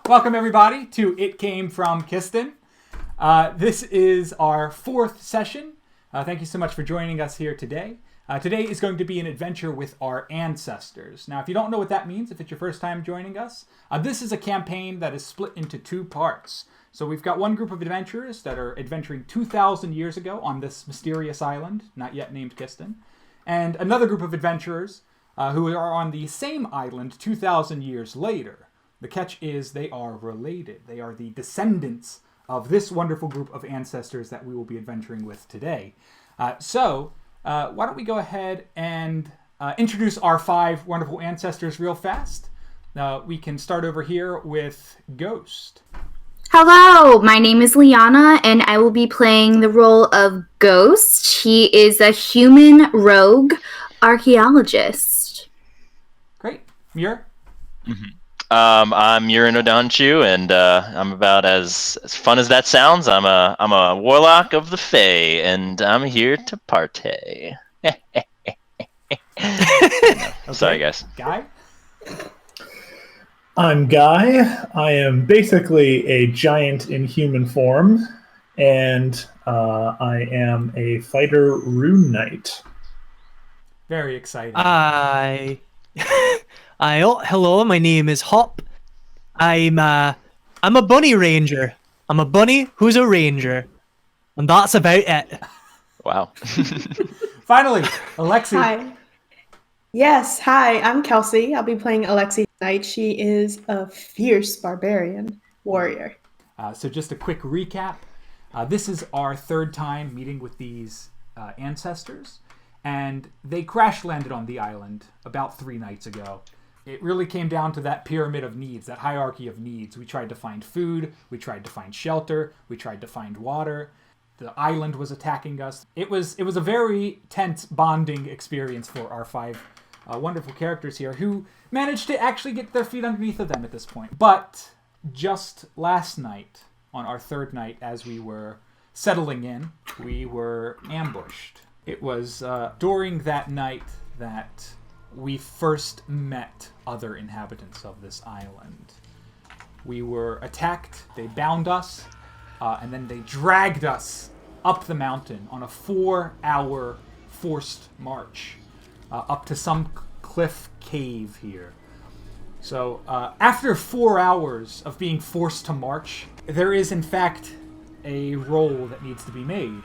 Welcome, everybody, to It Came From Kiston. This is our fourth session. Thank you so much for joining us here today. Today is going to be an adventure with our ancestors. Now, if you don't know what that means, if it's your first time joining us, this is a campaign that is split into two parts. So we've got one group of adventurers that are adventuring 2,000 years ago on this mysterious island, not yet named Kiston, and another group of adventurers who are on the same island 2,000 years later. The catch is they are related. They are the descendants of this wonderful group of ancestors that we will be adventuring with today. So why don't we go ahead and introduce our five wonderful ancestors real fast. We can start over here with Ghost. Hello, my name is Liana, and I will be playing the role of Ghost. He is a human rogue archaeologist. Great. Muir? Mm-hmm. I'm Yurin Odanchu, and I'm about as fun as that sounds. I'm a warlock of the Fae, and I'm here to partay. Sorry, guys. Guy? I'm Guy. I am basically a giant in human form, and I am a fighter rune knight. Very exciting. Hello, my name is Hop. I'm a bunny ranger. I'm a bunny who's a ranger. And that's about it. Wow. Finally, Alexi. Hi. Yes, hi, I'm Kelsey. I'll be playing Alexi tonight. She is a fierce barbarian warrior. So just a quick recap. This is our third time meeting with these ancestors, and they crash landed on the island about 3 nights ago. It really came down to that pyramid of needs, that hierarchy of needs. We tried to find food, we tried to find shelter, we tried to find water. The island was attacking us. It was a very tense bonding experience for our five wonderful characters here who managed to actually get their feet underneath of them at this point. But just last night, on our third night, as we were settling in, we were ambushed. It was during that night that we first met other inhabitants of this island. We were attacked, they bound us, and then they dragged us up the mountain on a 4-hour forced march up to some cliff cave here. So after 4 hours of being forced to march, there is in fact a roll that needs to be made.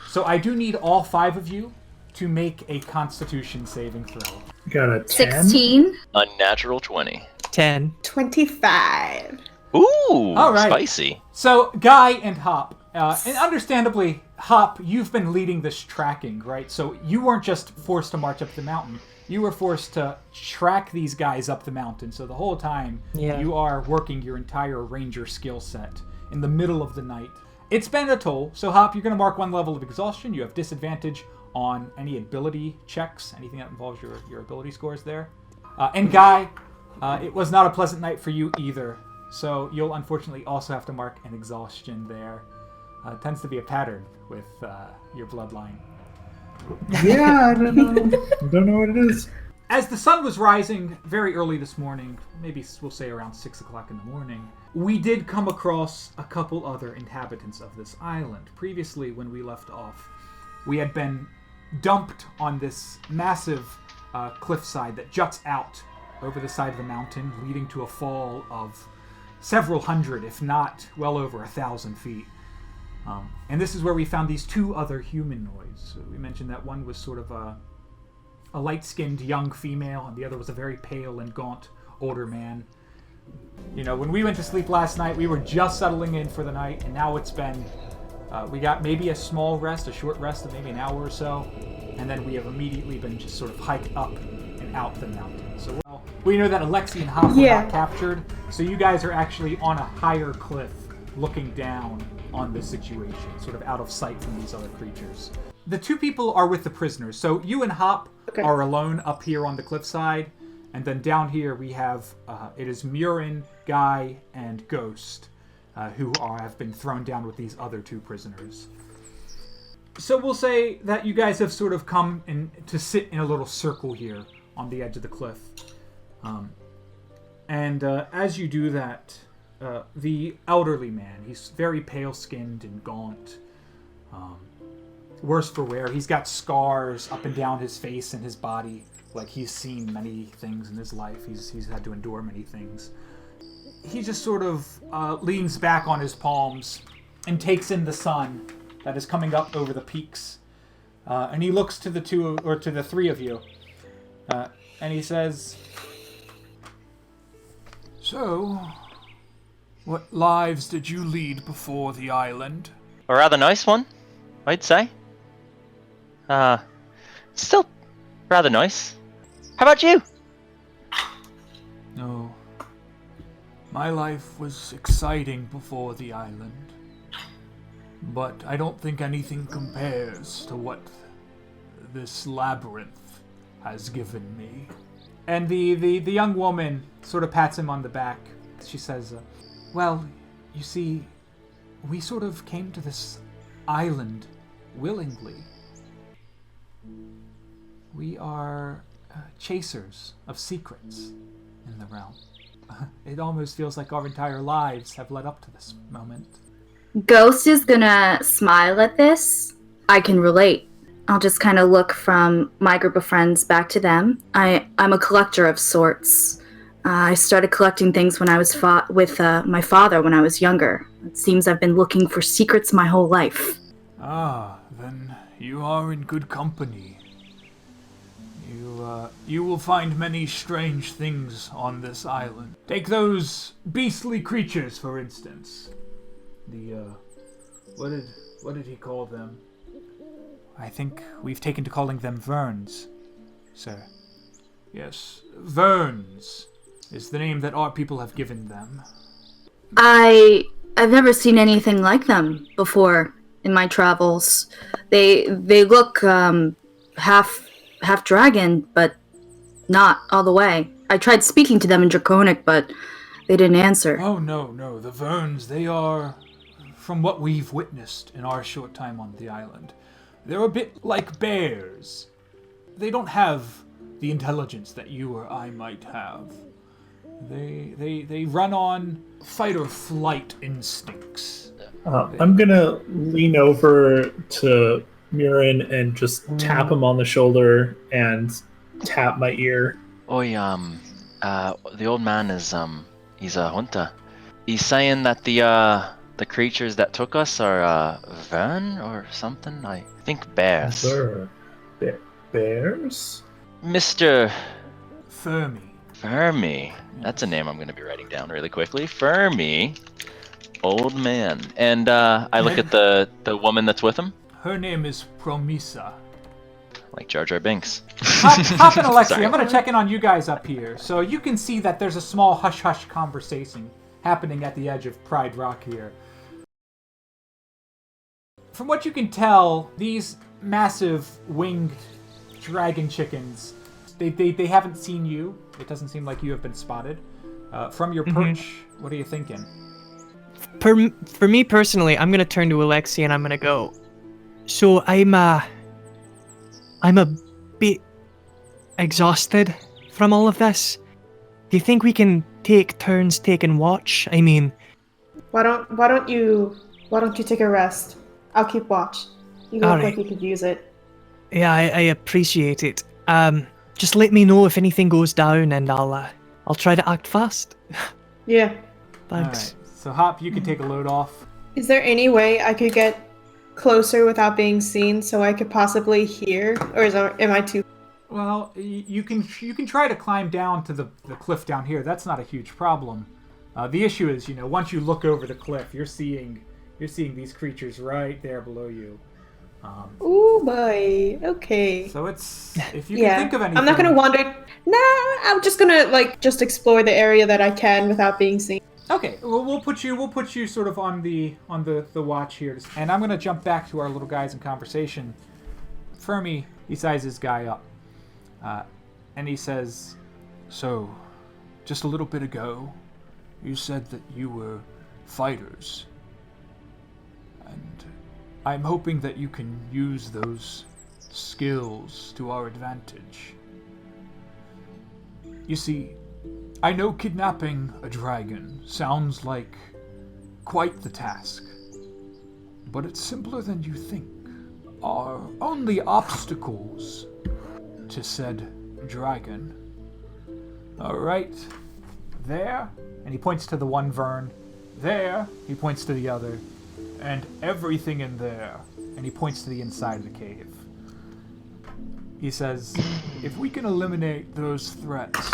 So I do need all 5 of you to make a Constitution saving throw. Got a 10? 16. Unnatural 20. 10. 25. Ooh, all right. Spicy. So Guy and Hop, and understandably, Hop, you've been leading this tracking, right? So you weren't just forced to march up the mountain. You were forced to track these guys up the mountain. So the whole time, you are working your entire ranger skill set in the middle of the night. It's been a toll. So Hop, you're going to mark 1 level of exhaustion. You have disadvantage on any ability checks, anything that involves your ability scores there. And Guy, it was not a pleasant night for you either. So you'll unfortunately also have to mark an exhaustion there. It tends to be a pattern with your bloodline. Yeah, I don't know. I don't know what it is. As the sun was rising very early this morning, maybe we'll say around 6 o'clock in the morning, we did come across a couple other inhabitants of this island. Previously, when we left off, we had been dumped on this massive cliffside that juts out over the side of the mountain, leading to a fall of several hundred, if not well over 1,000 feet. And this is where we found these 2 other humanoids. So we mentioned that one was sort of a light-skinned young female, and the other was a very pale and gaunt older man. You know, when we went to sleep last night, we were just settling in for the night, and now it's been... we got maybe a small rest, a short rest of maybe an hour or so, and then we have immediately been just sort of hiked up and out the mountain. So we know that Alexi and Hop were not captured, so you guys are actually on a higher cliff looking down on the situation, sort of out of sight from these other creatures. The two people are with the prisoners. So you and Hop are alone up here on the cliffside. And then down here we have, it is Murin, Guy, and Ghost, who have been thrown down with these other two prisoners. So we'll say that you guys have sort of come in to sit in a little circle here on the edge of the cliff. And as you do that, the elderly man, he's very pale-skinned and gaunt. Worse for wear. He's got scars up and down his face and his body. Like he's seen many things in his life. He's had to endure many things. He just sort of leans back on his palms and takes in the sun that is coming up over the peaks. And he looks to the three of you. And he says, "So, what lives did you lead before the island?" A rather nice one, I'd say. Still rather nice. How about you? No. My life was exciting before the island. But I don't think anything compares to what this labyrinth has given me. And the young woman sort of pats him on the back. She says, well, you see, we sort of came to this island willingly. We are chasers of secrets in the realm. It almost feels like our entire lives have led up to this moment. Ghost is gonna smile at this. I can relate. I'll just kind of look from my group of friends back to them. I'm a collector of sorts. I started collecting things when I was with my father when I was younger. It seems I've been looking for secrets my whole life. Ah, then you are in good company. You will find many strange things on this island. Take those beastly creatures, for instance. What did he call them? I think we've taken to calling them Verns, sir. Yes, Verns is the name that our people have given them. I've never seen anything like them before in my travels. They look half dragon, but not all the way. I tried speaking to them in Draconic, but they didn't answer. Oh, no. The Verns, they are, from what we've witnessed in our short time on the island, they're a bit like bears. They don't have the intelligence that you or I might have. They run on fight or flight instincts. I'm gonna lean over to Murin and just tap him on the shoulder and tap my ear. Oi, the old man is, he's a hunter. He's saying that the creatures that took us are, Vern or something? I think bears. Bears? Mr. Fermi. That's a name I'm going to be writing down really quickly. Fermi. Old man. And, I look at the woman that's with him. Her name is Promisa. Like Jar Jar Binks. Hop and Alexi, Sorry. I'm going to check in on you guys up here. So you can see that there's a small hush-hush conversation happening at the edge of Pride Rock here. From what you can tell, these massive winged dragon chickens, they haven't seen you. It doesn't seem like you have been spotted. From your perch, what are you thinking? For me personally, I'm gonna turn to Alexi and I'm gonna go. So I'm a bit exhausted from all of this. Do you think we can take turns taking watch? I mean, Why don't you take a rest? I'll keep watch. You look Alright. like you could use it. yeah, I appreciate it. Just let me know if anything goes down, and I'll try to act fast. Yeah. Thanks. Alright, so Hop, you can take a load off. Is there any way I could get closer without being seen so I could possibly hear? Or am I too... Well, you can try to climb down to the cliff down here. That's not a huge problem. The issue is, once you look over the cliff, you're seeing these creatures right there below you. Ooh, boy. Okay. So it's, if you can think of anything. I'm not gonna wander. Nah, I'm just gonna just explore the area that I can without being seen. Okay, well, we'll put you sort of on the watch here, and I'm gonna jump back to our little guys in conversation. Fermi, he sizes his guy up, and he says, "So, just a little bit ago, you said that you were fighters, and I'm hoping that you can use those skills to our advantage. You see, I know kidnapping a dragon sounds like quite the task, but it's simpler than you think. Our only obstacles to said dragon are right there," and he points to the one Vern, "there," he points to the other, "and everything in there," and he points to the inside of the cave. He says, "If we can eliminate those threats,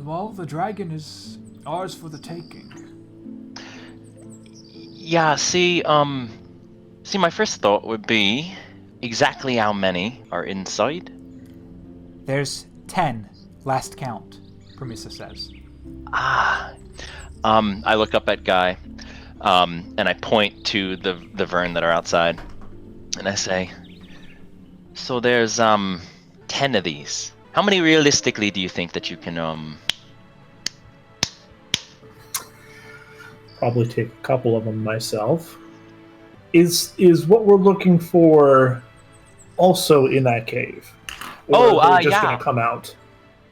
well, the dragon is ours for the taking." Yeah, see, my first thought would be exactly how many are inside? There's 10, last count, Promissa says. I look up at Guy, and I point to the Vern that are outside, and I say, "So there's 10 of these. How many realistically do you think that you can Probably take a couple of them myself. Is what we're looking for also in that cave? Or they're just gonna come out?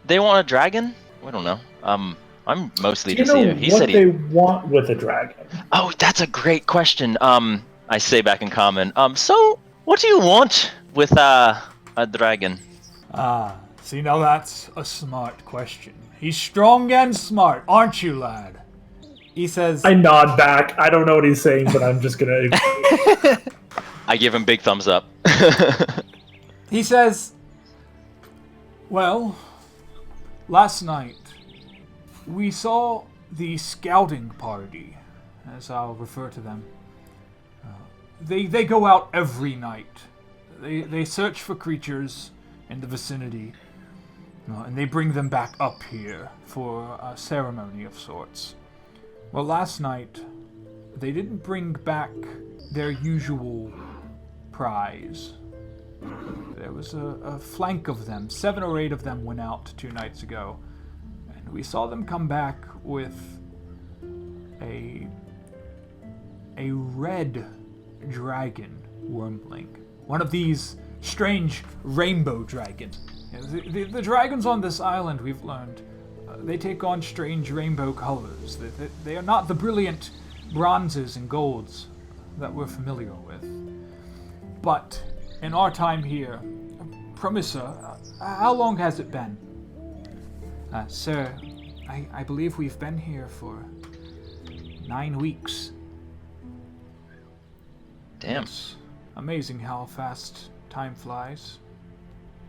They want a dragon? I don't know. I'm mostly Do you just know here. He what said they want with a dragon? Oh, that's a great question. I say back in common. So what do you want with a dragon? See, now that's a smart question. He's strong and smart, aren't you, lad? He says... I nod back. I don't know what he's saying, but I'm just gonna... I give him big thumbs up. He says, "Well, last night, we saw the scouting party, as I'll refer to them. They go out every night. They search for creatures in the vicinity, and they bring them back up here for a ceremony of sorts. Well, last night, they didn't bring back their usual prize. There was a flank of them. 7 or 8 of them went out 2 nights ago. And we saw them come back with a red dragon wormling. One of these strange rainbow dragons. The dragons on this island, we've learned, they take on strange rainbow colors. They are not the brilliant bronzes and golds that we're familiar with. But in our time here, Promissa, how long has it been?" "Sir, I believe we've been here for 9 weeks. Damn. It's amazing how fast time flies.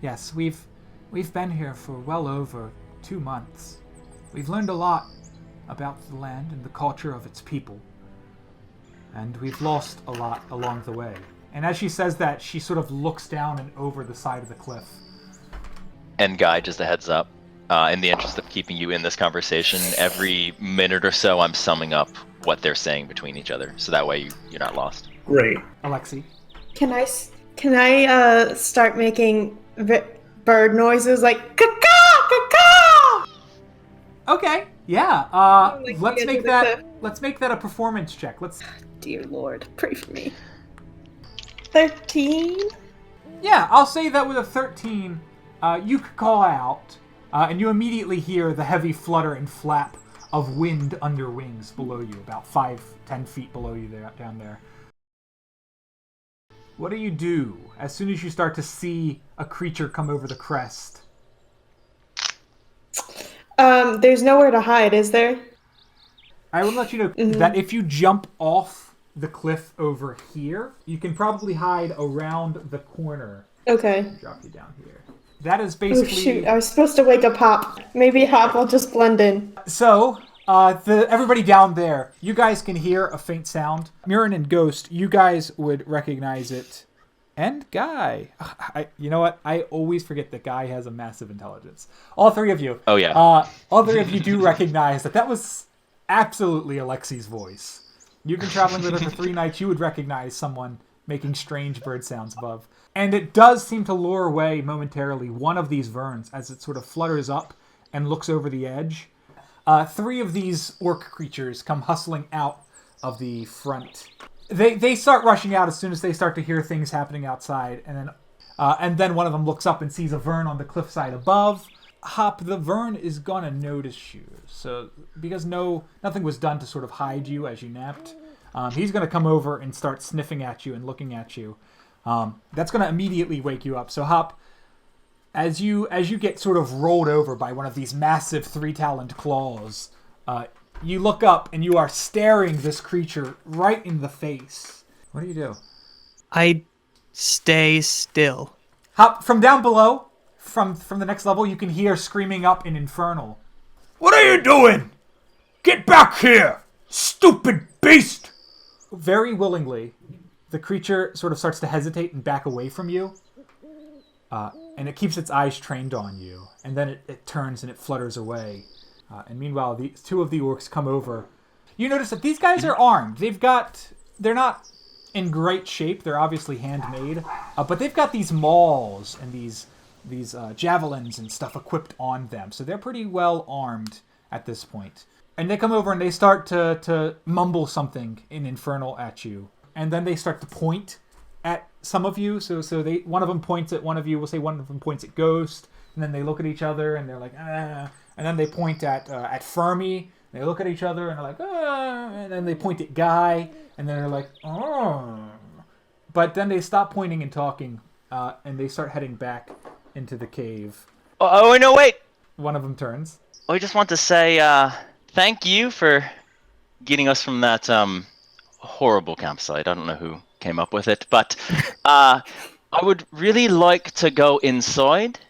Yes, we've been here for well over 2 months. We've learned a lot about the land and the culture of its people. And we've lost a lot along the way." And as she says that, she sort of looks down and over the side of the cliff. And Guy, just a heads up, in the interest of keeping you in this conversation, every minute or so I'm summing up what they're saying between each other, so that way you're not lost. Great. Alexi? Can I start making bird noises like caw caw? Okay, yeah. Like Let's you make do the let's make that a performance check. Dear Lord, pray for me. 13. Yeah, I'll say that with a 13, you could call out, and you immediately hear the heavy flutter and flap of wind under wings below you, about 5-10 feet below you down there. What do as soon as you start to see a creature come over the crest? There's nowhere to hide, is there? I will let you know that if you jump off the cliff over here, you can probably hide around the corner. Okay. Drop you down here. That is Oh basically... shoot, I was supposed to wake up Hop. Maybe Hop will just blend in. So, everybody down there, you guys can hear a faint sound. Murin and Ghost, you guys would recognize it. And Guy. You know what? I always forget that Guy has a massive intelligence. All 3 of you. Oh, yeah. All 3 of you do recognize that was absolutely Alexi's voice. You've been traveling with her for 3 nights. You would recognize someone making strange bird sounds above. And it does seem to lure away momentarily one of these verns as it sort of flutters up and looks over the edge. 3 of these orc creatures come hustling out of the front. They start rushing out as soon as they start to hear things happening outside, and then one of them looks up and sees a vern on the cliffside above. Hop, the vern is gonna notice you. So because nothing was done to sort of hide you as you napped, he's gonna come over and start sniffing at you and looking at you. That's gonna immediately wake you up. So Hop, as you get sort of rolled over by one of these massive 3-taloned claws, you look up and you are staring this creature right in the face. What do? I stay still. Hop, from down below, from the next level, you can hear screaming up in Infernal. What are you doing? Get back here, stupid beast! Very willingly, the creature sort of starts to hesitate and back away from you. And it keeps its eyes trained on you. And then it turns and it flutters away. And meanwhile, the 2 of the orcs come over. You notice that these guys are armed. They're not in great shape. They're obviously handmade. But they've got these mauls and these javelins and stuff equipped on them. So they're pretty well armed at this point. And they come over and they start to mumble something in Infernal at you. And then they start to point at some of you. So one of them points at one of you. We'll say one of them points at Ghost. And then they look at each other and they're like, ah. And then they point at Fermi. They look at each other and they're like, ah. And then they point at Guy. And then they're like, oh. But then they stop pointing and talking. And they start heading back into the cave. Oh, no, wait! One of them turns. I just want to say thank you for getting us from that horrible campsite. I don't know who came up with it. But I would really like to go inside.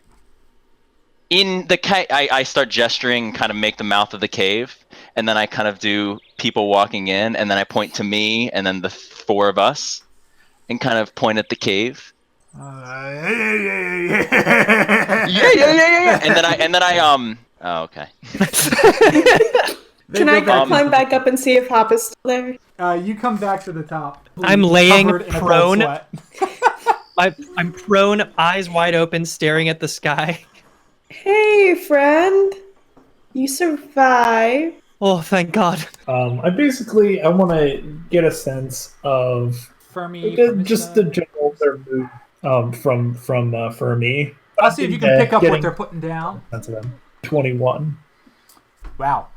In the cave, I start gesturing, kind of make the mouth of the cave, and then I kind of do people walking in, and then I point to me, and then the 4 of us, and kind of point at the cave. Yeah. And then I oh, okay. Can I climb back up and see if Hop is still there? You come back to the top. I'm laying covered in a cold prone. sweat. I'm prone, eyes wide open, staring at the sky. Hey, friend. You survived. Oh, thank God. I want to get a sense of Fermi, just the general their mood from Fermi. I'll see if you can pick up what they're putting down. That's them. 21. Wow.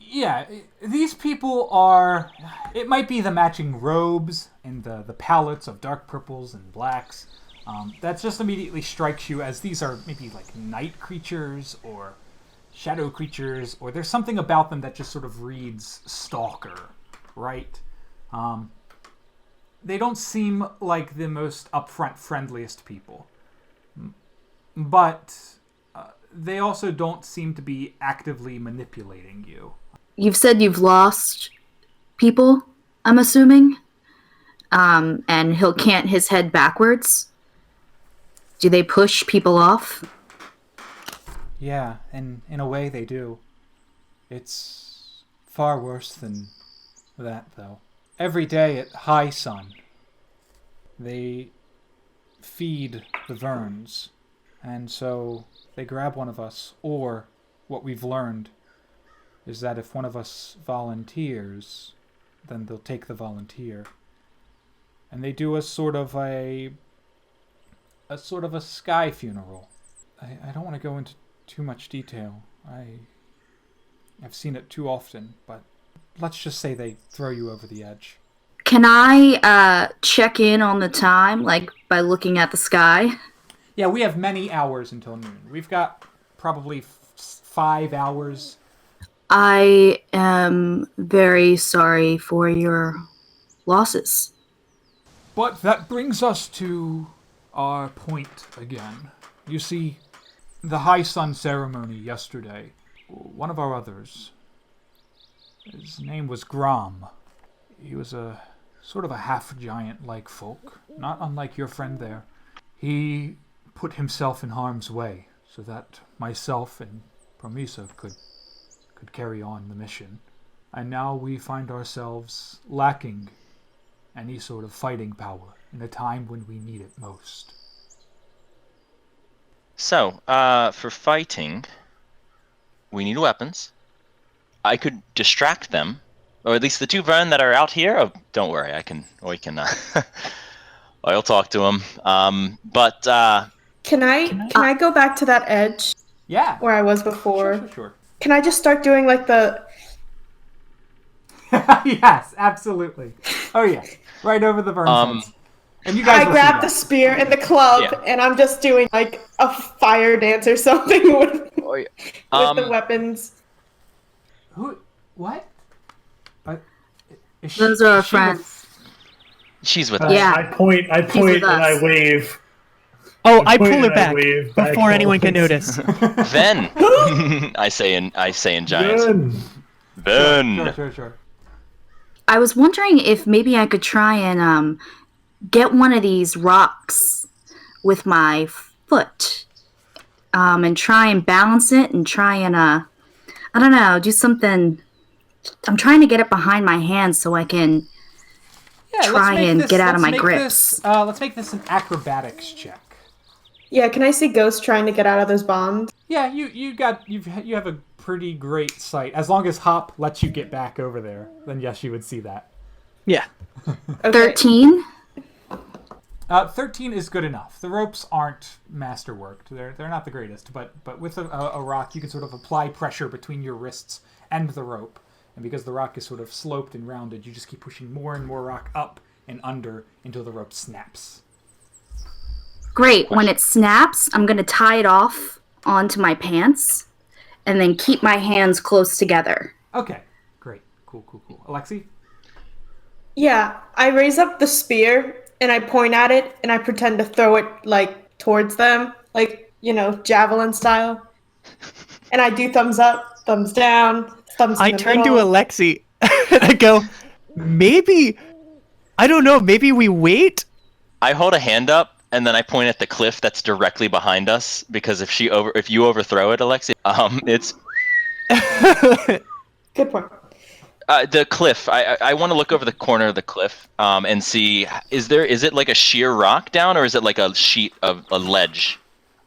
Yeah, these people are... It might be the matching robes and the palettes of dark purples and blacks. That just immediately strikes you as these are maybe like night creatures or shadow creatures, or there's something about them that just sort of reads stalker, right? They don't seem like the most upfront, friendliest people. But they also don't seem to be actively manipulating you. You've said you've lost people, I'm assuming? And he'll cant his head backwards? Do they push people off? Yeah, and in a way they do. It's far worse than that, though. Every day at high sun, they feed the verns, and so they grab one of us, or what we've learned is that if one of us volunteers, then they'll take the volunteer. And they do a sort of a sky funeral. I don't want to go into too much detail. I've seen it too often, but let's just say they throw you over the edge. Can I check in on the time, like by looking at the sky? Yeah, we have many hours until noon. We've got probably 5 hours. I am very sorry for your losses. But that brings us to our point again. You see, the high sun ceremony yesterday, one of our others, his name was Grom. He was a sort of a half-giant-like folk, not unlike your friend there. He put himself in harm's way so that myself and Promisa could carry on the mission. And now we find ourselves lacking any sort of fighting power in a time when we need it most. So, for fighting, we need weapons. I could distract them, or at least the two Vern that are out here. Oh, don't worry, we can. I'll talk to them. Can I go back to that edge Yeah. where I was before? Sure. Can I just start doing like the? Yes, absolutely. Oh yeah, right over the burn fence. And you guys I grab the spear and the club, and I'm just doing like a fire dance or something with the weapons. Who? What? Those are our friends. She's with us. Yeah. I point and I wave. Oh, I point pull her and I back wave back before anyone can always. notice. Ven! I say in giant. Ven! Sure. I was wondering if maybe I could try and get one of these rocks with my foot, and try and balance it and try and I don't know, do something. I'm trying to get it behind my hand so I can try and get out of my grips. Let's make this an acrobatics check. Yeah, can I see Ghost trying to get out of those bonds? Yeah, you have a pretty great sight. As long as Hop lets you get back over there, then yes, you would see that. Yeah. Okay. 13. 13 is good enough. The ropes aren't masterworked. They're not the greatest, but with a rock, you can sort of apply pressure between your wrists and the rope. And because the rock is sort of sloped and rounded, you just keep pushing more and more rock up and under until the rope snaps. Great. When it snaps, I'm going to tie it off onto my pants and then keep my hands close together. Okay, great. Cool. Alexi? Yeah, I raise up the spear and I point at it and I pretend to throw it like towards them, like, javelin style. And I do thumbs up, thumbs down, thumbs I in the turn to middle. Alexi and I go, maybe, I don't know, maybe we wait? I hold a hand up and then I point at the cliff that's directly behind us because if you overthrow it, Alexi, it's Good point. the cliff. I want to look over the corner of the cliff and see is it like a sheer rock down or is it like a sheet of a ledge?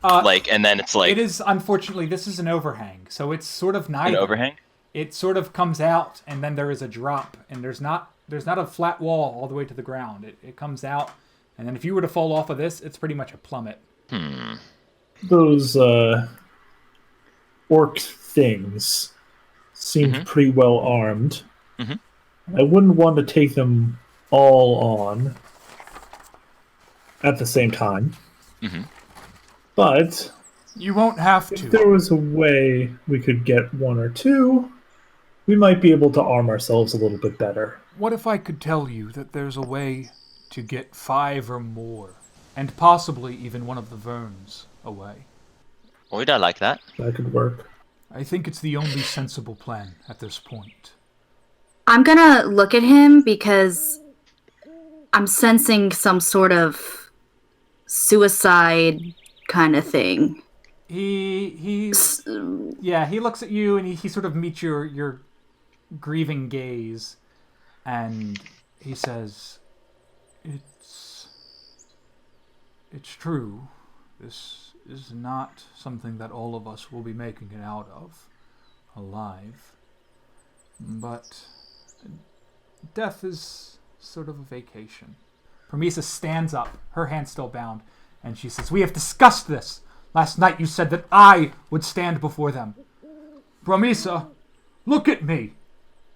And then it's like it is. Unfortunately, this is an overhang, so it's sort of neither. An overhang. It sort of comes out, and then there is a drop, and there's not a flat wall all the way to the ground. It comes out, and then if you were to fall off of this, it's pretty much a plummet. Those orc things seemed pretty well armed. I wouldn't want to take them all on at the same time. But You won't have if to. there was a way we could get one or two, we might be able to arm ourselves a little bit better. What if I could tell you that there's a way to get 5 or more, and possibly even one of the Verns away? We'd like that. That could work. I think it's the only sensible plan at this point. I'm going to look at him because I'm sensing some sort of suicide kind of thing. He looks at you and he sort of meets your grieving gaze, and he says, It's true. This is not something that all of us will be making it out of alive. But death is sort of a vacation. Promisa stands up, her hand still bound, and she says, We have discussed this. Last night you said that I would stand before them. Promisa, look at me.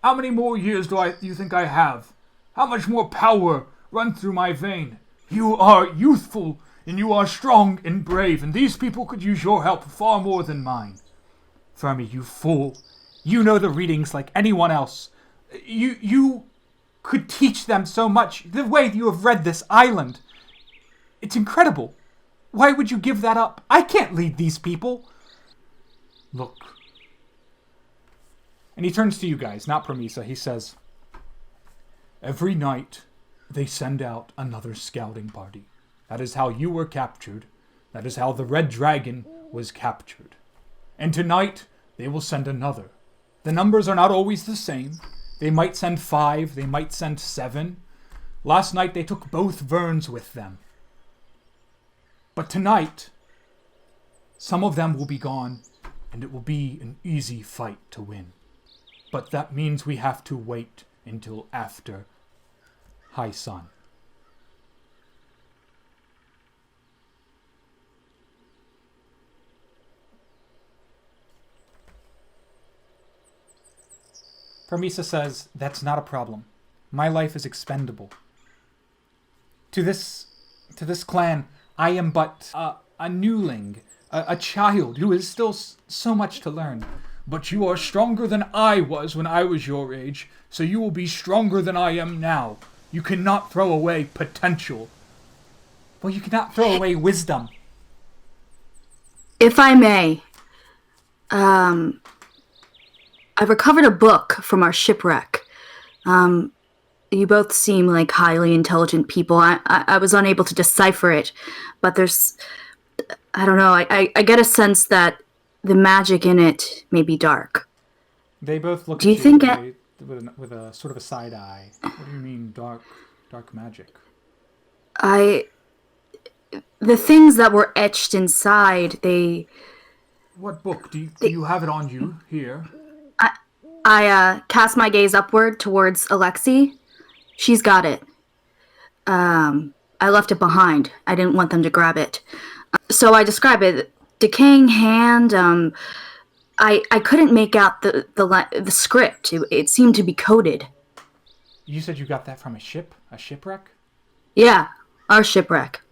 How many more years do you think I have? How much more power runs through my vein? You are youthful, and you are strong and brave, and these people could use your help far more than mine. Fermi, you fool. You know the readings like anyone else. You could teach them so much. The way you have read this island. It's incredible. Why would you give that up? I can't lead these people. Look. And he turns to you guys, not Promisa. He says, Every night, they send out another scouting party. That is how you were captured. That is how the Red Dragon was captured. And tonight, they will send another. The numbers are not always the same. They might send 5, they might send 7. Last night they took both Verns with them. But tonight, some of them will be gone, and it will be an easy fight to win. But that means we have to wait until after high sun. Promisa says, that's not a problem. My life is expendable. To this clan, I am but a newling, a child who is still so much to learn. But you are stronger than I was when I was your age, so you will be stronger than I am now. You cannot throw away potential. Well, you cannot throw away wisdom. If I may, I've recovered a book from our shipwreck. You both seem like highly intelligent people. I was unable to decipher it, but I don't know, I get a sense that the magic in it may be dark. They both look Do at you think with a sort of a side eye. What do you mean dark magic? The things that were etched inside, What book? Do you have it on you here? I cast my gaze upward towards Alexi. She's got it. I left it behind. I didn't want them to grab it. So I describe it. Decaying hand. I couldn't make out the script. It seemed to be coded. You said you got that from a shipwreck? Yeah, our shipwreck.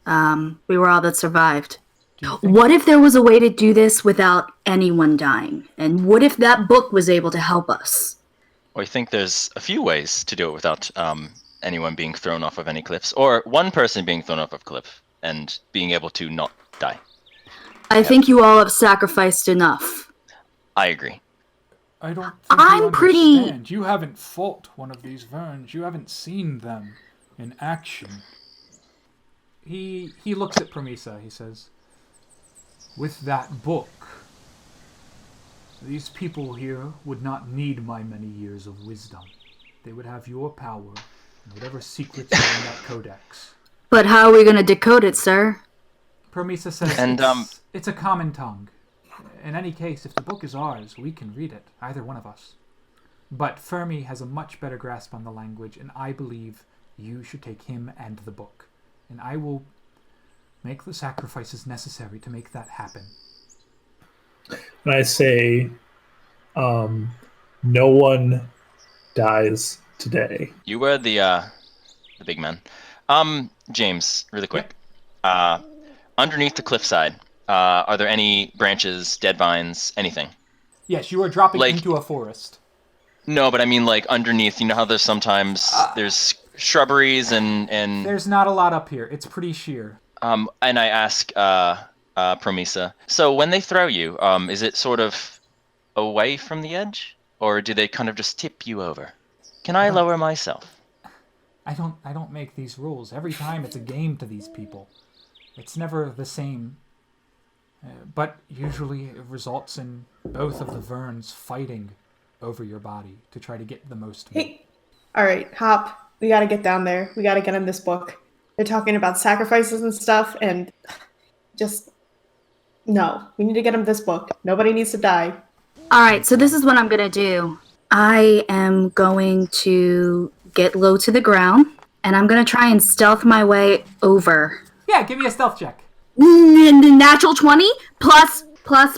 We were all that survived. Think... What if there was a way to do this without anyone dying? And what if that book was able to help us? I think there's a few ways to do it without anyone being thrown off of any cliffs, or one person being thrown off of a cliff and being able to not die. I think you all have sacrificed enough. I agree. I don't think I'm you understand. You haven't fought one of these Verns. You haven't seen them in action. He looks at Promisa. He says, with that book, these people here would not need my many years of wisdom. They would have your power and whatever secrets are in that codex. But how are we going to decode it, sir? Promisa says it's a common tongue. In any case, if the book is ours, we can read it, either one of us. But Fermi has a much better grasp on the language, and I believe you should take him and the book. And I will make the sacrifices necessary to make that happen. And I say, no one dies today. You were the big man. James, really quick. Underneath the cliffside, are there any branches, dead vines, anything? Yes, you are dropping into a forest. No, but I mean like underneath. You know how there's sometimes there's shrubberies and... There's not a lot up here. It's pretty sheer. And I ask Promisa, so when they throw you, is it sort of away from the edge? Or do they kind of just tip you over? Can I lower myself? I don't make these rules. Every time it's a game to these people. It's never the same. But usually it results in both of the Verns fighting over your body to try to get the most meat. Hey, all right, Hop, we gotta get down there. We gotta get in this book. They're talking about sacrifices and stuff, and no, we need to get him this book. Nobody needs to die. All right, so this is what I'm going to do. I am going to get low to the ground, and I'm going to try and stealth my way over. Yeah, give me a stealth check. Natural 20 plus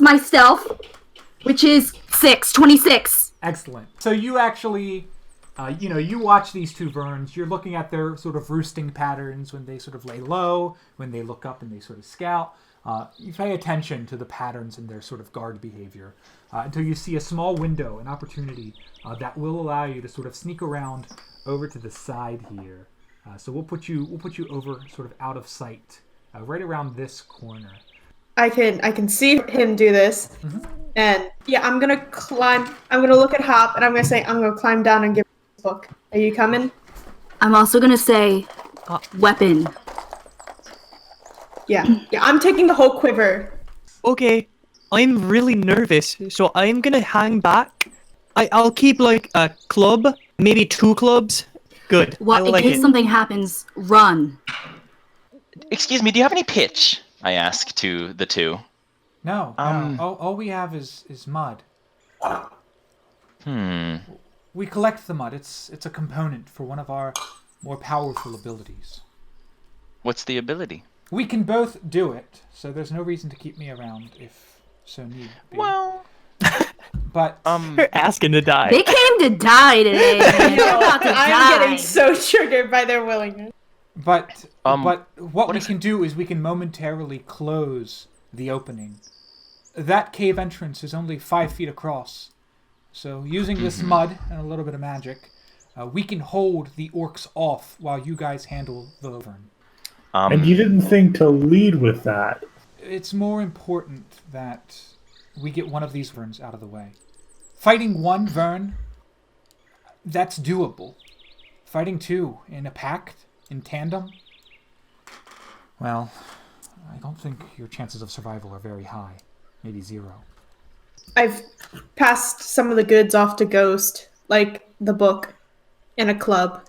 my stealth, which is 26. Excellent. So you actually, you watch these two Verns. You're looking at their sort of roosting patterns when they sort of lay low, when they look up and they sort of scout. You pay attention to the patterns in their sort of guard behavior until you see a small window, an opportunity that will allow you to sort of sneak around over to the side here. So we'll put you over sort of out of sight, right around this corner. I can see him do this, and yeah, I'm gonna climb. I'm gonna look at Hop, and I'm gonna say I'm gonna climb down and give him this book. Are you coming? I'm also gonna say, weapon. Yeah, I'm taking the whole quiver. Okay, I'm really nervous, so I'm gonna hang back I'll keep like a club, maybe 2 clubs. Good. Well, I in like case it. something happens, run. Excuse me, do you have any pitch? I ask to the two. No, no. All we have is mud. We collect the mud. It's a component for one of our more powerful abilities. What's the ability? We can both do it, so there's no reason to keep me around if so need be. Well, but You're asking to die. They came to die today. Man. They're about to I'm die. getting so triggered by their willingness. But what we is can do is we can momentarily close the opening. That cave entrance is only 5 feet across. So using this mud and a little bit of magic, we can hold the orcs off while you guys handle the Vern. And you didn't think to lead with that. It's more important that we get one of these Verns out of the way. Fighting one Vern, that's doable. Fighting 2 in a pact, in tandem, well, I don't think your chances of survival are very high. Maybe 0. I've passed some of the goods off to Ghost, like the book and a club.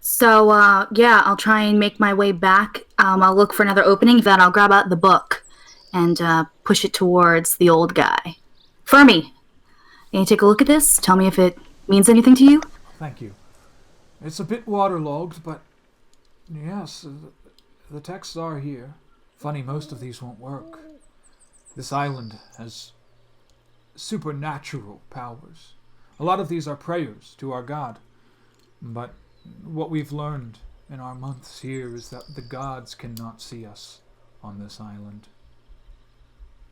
So, yeah, I'll try and make my way back. I'll look for another opening, then I'll grab out the book and push it towards the old guy. Fermi, can you take a look at this? Tell me if it means anything to you? Thank you. It's a bit waterlogged, but yes, the texts are here. Funny, most of these won't work. This island has supernatural powers. A lot of these are prayers to our god. But what we've learned in our months here is that the gods cannot see us on this island.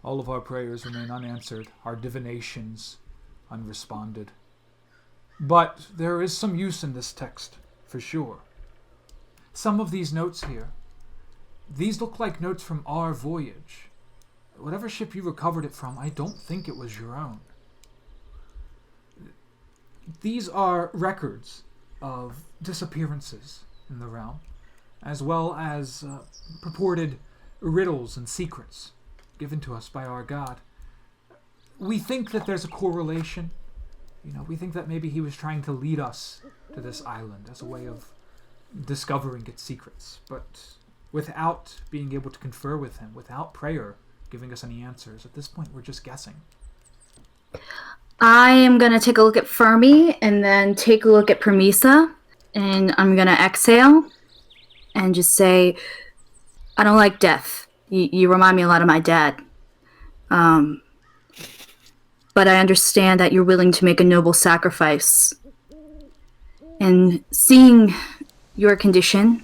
All of our prayers remain unanswered, our divinations unresponded. But there is some use in this text, for sure. Some of these notes here, these look like notes from our voyage. Whatever ship you recovered it from, I don't think it was your own. These are records of disappearances in the realm, as well as purported riddles and secrets given to us by our god. We think that there's a correlation. We think that maybe he was trying to lead us to this island as a way of discovering its secrets, but without being able to confer with him, without prayer giving us any answers. At this point, we're just guessing. I am going to take a look at Fermi and then take a look at Promisa, and I'm going to exhale and just say, I don't like death. You remind me a lot of my dad. But I understand that you're willing to make a noble sacrifice. And seeing your condition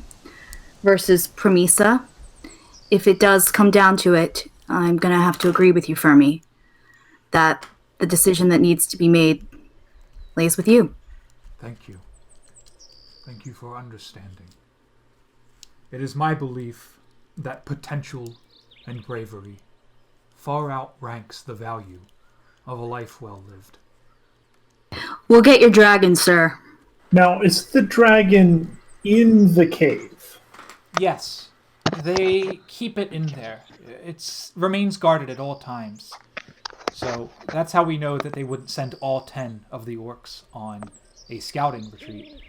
versus Promisa, if it does come down to it, I'm going to have to agree with you, Fermi, that the decision that needs to be made lays with you. Thank you. Thank you for understanding. It is my belief that potential and bravery far outranks the value of a life well lived. We'll get your dragon, sir. Now, is the dragon in the cave? Yes, they keep it in there. It remains guarded at all times. So that's how we know that they wouldn't send all 10 of the orcs on a scouting retreat.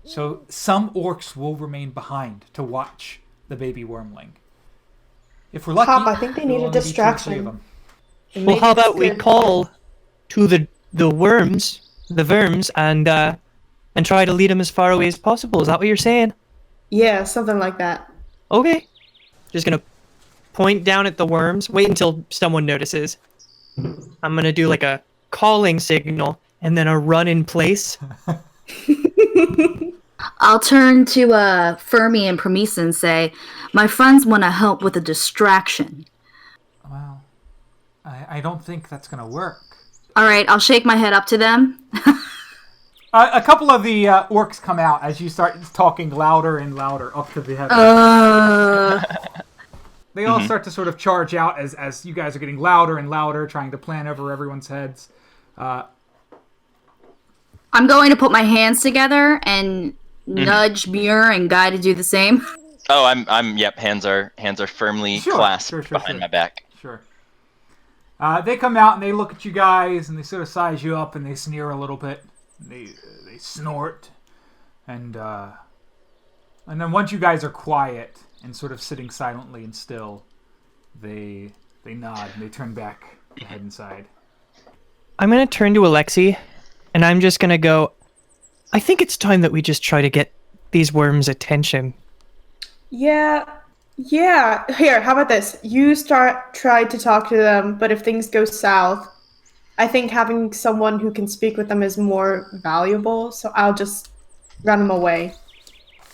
So some orcs will remain behind to watch the baby wormling. If we're lucky, Hop, I think they there'll need a only be 2 or 3 distraction. of them. And Well, maybe how this about we could- call to the worms, and try to lead them as far away as possible? Is that what you're saying? Yeah, something like that. Okay. Just gonna point down at the worms. Wait until someone notices. I'm gonna do like a calling signal and then a run in place. I'll turn to Fermi and Promisa and say, my friends want to help with a distraction. Well, I don't think that's going to work. All right, I'll shake my head up to them. A couple of the orcs come out as you start talking louder and louder up to the heavens. They all start to sort of charge out as you guys are getting louder and louder, trying to plan over everyone's heads. I'm going to put my hands together and nudge Muir and Guy to do the same. Oh, I'm. Yep. Hands are firmly clasped behind my back. Sure. They come out and they look at you guys and they sort of size you up and they sneer a little bit. They snort, and then once you guys are quiet and sort of sitting silently and still, they nod and they turn back and head inside. I'm gonna turn to Alexi, and I'm just gonna go. I think it's time that we just try to get these worms' attention. Yeah. Here, how about this? You try to talk to them, but if things go south, I think having someone who can speak with them is more valuable, so I'll just run them away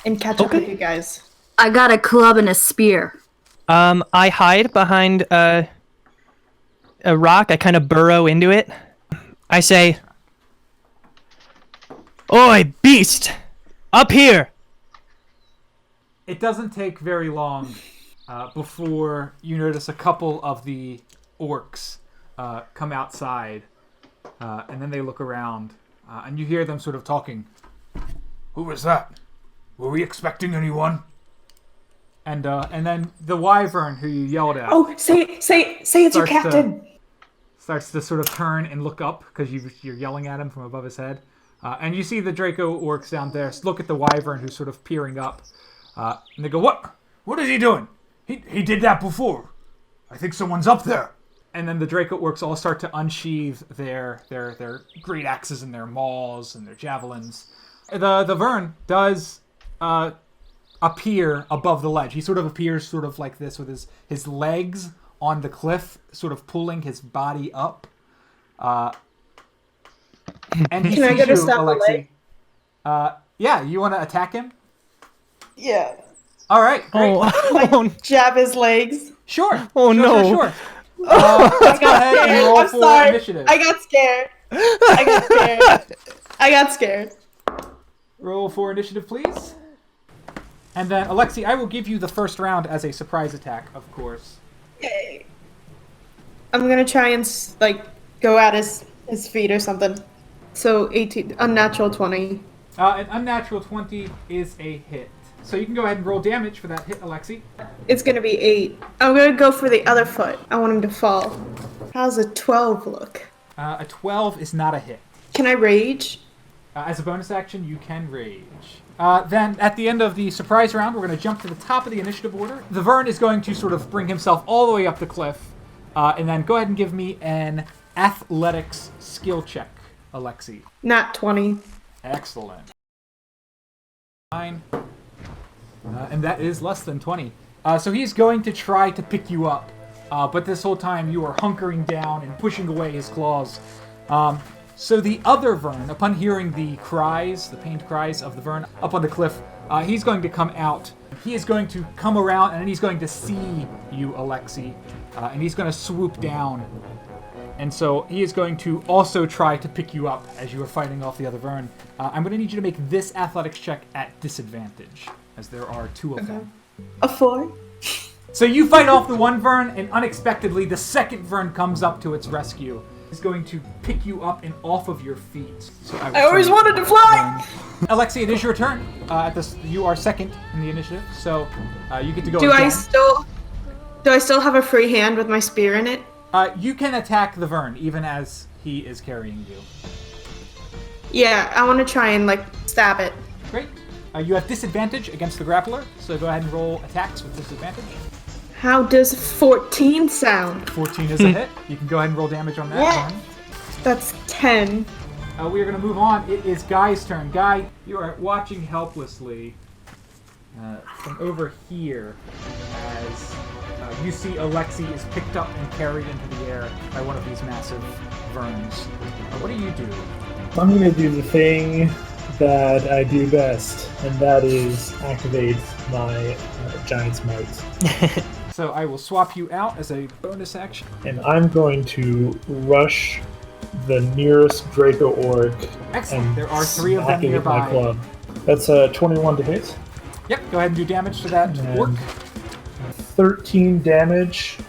and catch up with you guys. I got a club and a spear. I hide behind a rock. I kind of burrow into it. I say, "Oi, beast! Up here!" It doesn't take very long before you notice a couple of the orcs come outside, and then they look around, and you hear them sort of talking. Who was that? Were we expecting anyone? And then the wyvern who you yelled at. Oh, say it's your captain. Starts to sort of turn and look up because you're yelling at him from above his head, and you see the Draco orcs down there. Look at the wyvern who's sort of peering up, and they go, "What? What is he doing? He did that before. I think someone's up there." And then the Draco orcs all start to unsheathe their great axes and their maws and their javelins. The Vern does appear above the ledge. He sort of appears sort of like this with his legs on the cliff, sort of pulling his body up. And he Can I sees get a you, step Alexi. Yeah, you want to attack him? Yeah. All right, great. Jab his legs. Sure. Oh, sure, no. Sure. Let's go ahead and roll I'm for sorry. initiative. I got scared. Roll for initiative, please. And then, Alexi, I will give you the first round as a surprise attack, of course. Okay. I'm gonna try and go at his feet or something. So 18, unnatural 20. An unnatural 20 is a hit. So you can go ahead and roll damage for that hit, Alexi. It's gonna be 8. I'm gonna go for the other foot. I want him to fall. How's a 12 look? A 12 is not a hit. Can I rage? As a bonus action, you can rage. Then, at the end of the surprise round, we're going to jump to the top of the initiative order. The Vern is going to sort of bring himself all the way up the cliff, and then go ahead and give me an athletics skill check, Alexi. Nat 20. Excellent. 9. And that is less than 20. So he's going to try to pick you up, but this whole time you are hunkering down and pushing away his claws. So the other Vern, upon hearing the cries, the pained cries of the Vern up on the cliff, he's going to come out. He is going to come around and then he's going to see you, Alexi, and he's going to swoop down. And so he is going to also try to pick you up as you are fighting off the other Vern. I'm going to need you to make this athletics check at disadvantage, as there are 2 of them. A 4? So you fight off the one Vern, and unexpectedly the second Vern comes up to its rescue. Is going to pick you up and off of your feet. So I always wanted to fly! Alexi, it is your turn. You are second in the initiative, so you get to go Do again. I still have a free hand with my spear in it? You can attack the Vern, even as he is carrying you. Yeah, I want to try and, stab it. Great. You have disadvantage against the grappler, so go ahead and roll attacks with disadvantage. How does 14 sound? 14 is a hit. You can go ahead and roll damage on that. Yeah. Vern. That's 10. We are going to move on. It is Guy's turn. Guy, you are watching helplessly from over here as you see Alexi is picked up and carried into the air by one of these massive Verns. What do you do? I'm going to do the thing that I do best, and that is activate my Giant's Might. So I will swap you out as a bonus action. And I'm going to rush the nearest Draco Orc. Excellent. And There are 3 of them smack it with my nearby. club. That's 21 to hit. Yep, go ahead and do damage to that And orc. 13 damage.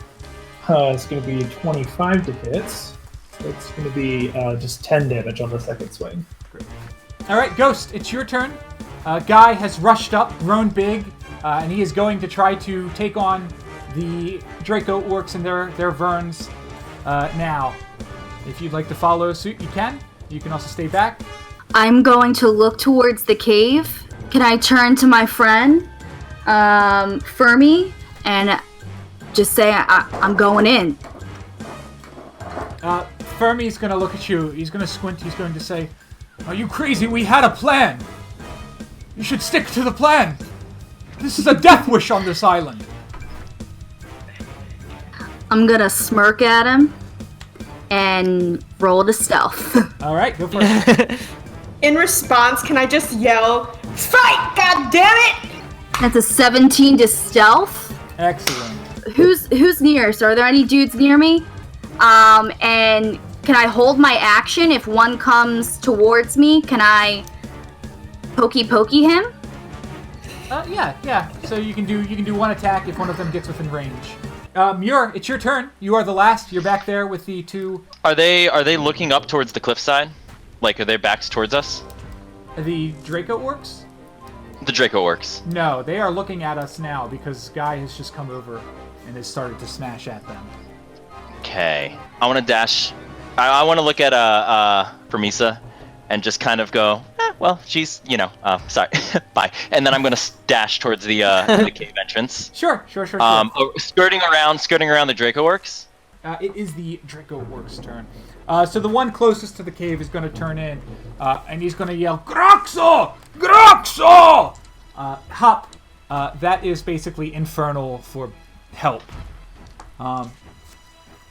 It's going to be 25 to hit. So it's going to be just 10 damage on the second swing. All right, Ghost, it's your turn. Guy has rushed up, grown big, and he is going to try to take on the Draco orcs and their Verns. Now, if you'd like to follow suit, you can. You can also stay back. I'm going to look towards the cave. Can I turn to my friend, Fermi, and just say I'm going in? Fermi's going to look at you. He's going to squint. He's going to say, "Are you crazy? We had a plan. You should stick to the plan. This is a death wish on this island." I'm gonna smirk at him and roll to stealth. All right, go for it. In response, can I just yell, "Fight, God damn it!" That's a 17 to stealth. Excellent. Who's nearest? Are there any dudes near me? And can I hold my action if one comes towards me? Can I pokey him? Yeah. So you can do one attack if one of them gets within range. Muir, it's your turn. You are the last. You're back there with the two. Are they looking up towards the cliffside? Like, are their backs towards us? The Draco orcs? The Draco orcs. No, they are looking at us now because Guy has just come over and has started to smash at them. Okay. I want to dash. I want to look at Vermisa and just kind of go, well, she's, sorry, bye. And then I'm going to dash towards the cave entrance. Sure. Skirting around the Draco orcs. It is the Draco orcs' turn. So the one closest to the cave is going to turn in, and he's going to yell, "Groxo! Groxo!" Hop, that is basically infernal for help.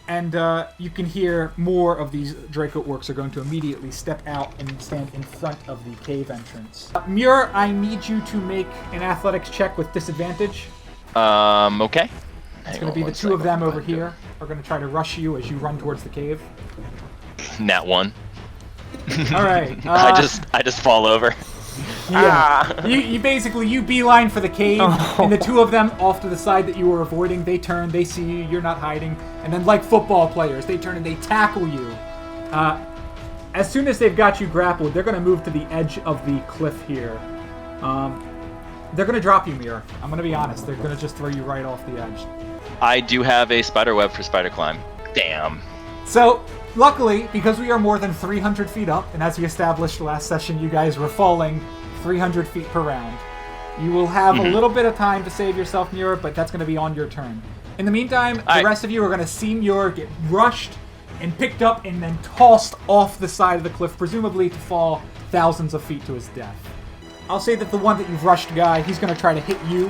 And you can hear more of these Draco orcs are going to immediately step out and stand in front of the cave entrance. Muir, I need you to make an athletics check with disadvantage. Okay. It's going to be the two of them over here are going to try to rush you as you run towards the cave. Nat 1. All right. I just fall over. Yeah. You beeline for the cave, and the two of them off to the side that you were avoiding, they turn, they see you, you're not hiding, and then like football players, they turn and they tackle you. As soon as they've got you grappled, they're going to move to the edge of the cliff here. They're going to drop you, Muir. I'm going to be honest. They're going to just throw you right off the edge. I do have a spider web for spider climb. Damn. So, luckily, because we are more than 300 feet up, and as we established last session, you guys were falling 300 feet per round, you will have a little bit of time to save yourself, Muir, but that's going to be on your turn. In the meantime, the rest of you are going to see Muir get rushed and picked up and then tossed off the side of the cliff, presumably to fall thousands of feet to his death. I'll say that the one that you've rushed, Guy, he's going to try to hit you.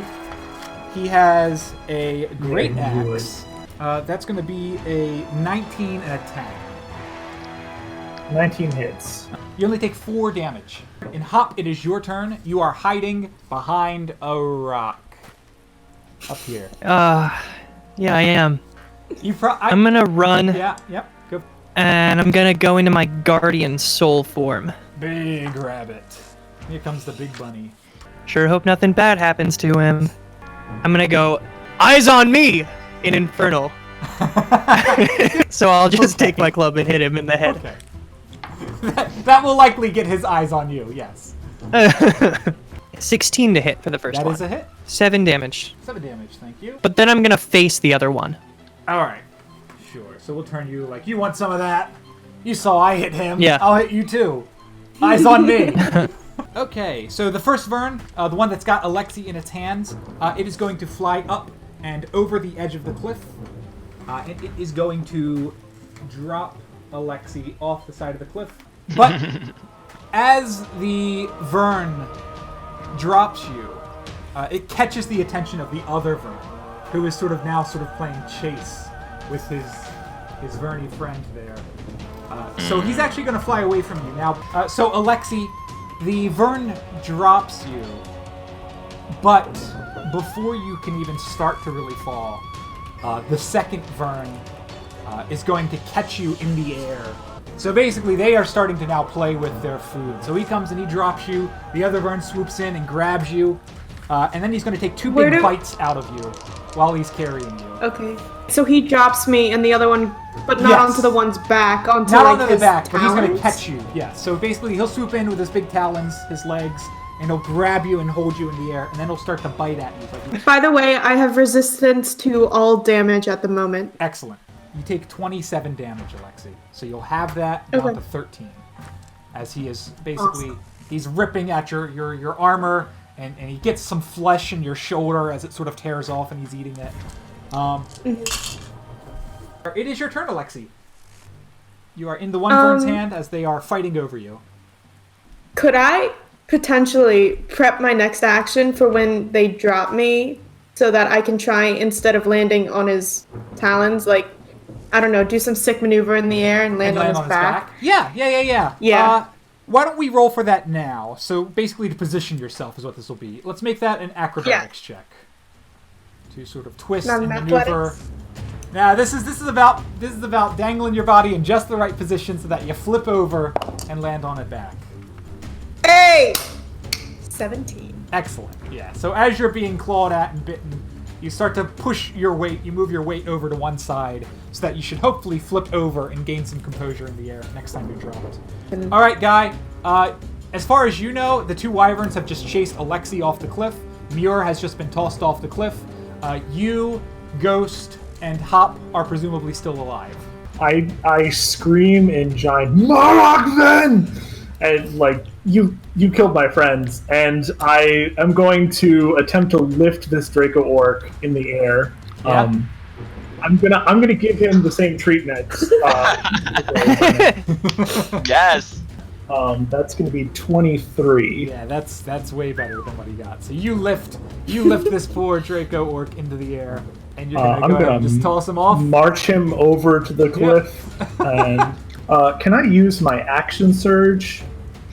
He has a great axe. That's going to be a 19 and a 10. 19 hits. You only take 4 damage. In Hop, it is your turn. You are hiding behind a rock. Up here. Yeah, I am. I'm gonna run. Yeah, yep, go. And I'm gonna go into my guardian soul form. Big rabbit. Here comes the big bunny. Sure hope nothing bad happens to him. I'm gonna go, "Eyes on me!" in Infernal. So I'll just take my club and hit him in the head. Okay. That will likely get his eyes on you, yes. 16 to hit for the first one. That is a hit. 7 damage. 7 damage, thank you. But then I'm gonna face the other one. Alright. Sure. So we'll turn you like, you want some of that? You saw I hit him. Yeah. I'll hit you too. Eyes on me. Okay, so the first Vern, the one that's got Alexi in its hands, it is going to fly up and over the edge of the cliff. And it is going to drop Alexi off the side of the cliff. But as the Vern drops you, it catches the attention of the other Vern, who is sort of playing chase with his Verny friend there. So he's actually going to fly away from you now. So Alexi, the Vern drops you, but before you can even start to really fall, the second Vern is going to catch you in the air. So basically, they are starting to now play with their food. So he comes and he drops you. The other Vern swoops in and grabs you. And then he's going to take 2 big bites out of you while he's carrying you. Okay. So he drops me and the other one, but not onto the one's back, onto not like onto the back, talons? but he's going to catch you. Yeah. So basically, he'll swoop in with his big talons, his legs, and he'll grab you and hold you in the air, and then he'll start to bite at you. By the way, I have resistance to all damage at the moment. Excellent. You take 27 damage, Alexi. So you'll have that down to 13. As he is basically, he's ripping at your armor, and he gets some flesh in your shoulder as it sort of tears off, and he's eating it. It is your turn, Alexi. You are in the Wyvern's hand as they are fighting over you. Could I potentially prep my next action for when they drop me so that I can try, instead of landing on his talons, like, I don't know, do some sick maneuver in the air and land on his back? Yeah. Yeah. Why don't we roll for that now? So basically to position yourself is what this will be. Let's make that an acrobatics check. To sort of twist and maneuver. Athletics. Now this is about dangling your body in just the right position so that you flip over and land on it back. Hey! 17. Excellent. Yeah. So as you're being clawed at and bitten, you start to push your weight. You move your weight over to one side so that you should hopefully flip over and gain some composure in the air next time you're dropped. All right, Guy. As far as you know, the two wyverns have just chased Alexi off the cliff. Muir has just been tossed off the cliff. You, Ghost, and Hop are presumably still alive. I scream in giant Marok then! And like, you killed my friends, and I am going to attempt to lift this Draco Orc in the air. Yeah. I'm gonna give him the same treatment. Yes. That's gonna be 23. Yeah, that's way better than what he got. So you lift this poor Draco Orc into the air, and you're gonna go ahead and just toss him off. March him over to the cliff, and can I use my action surge,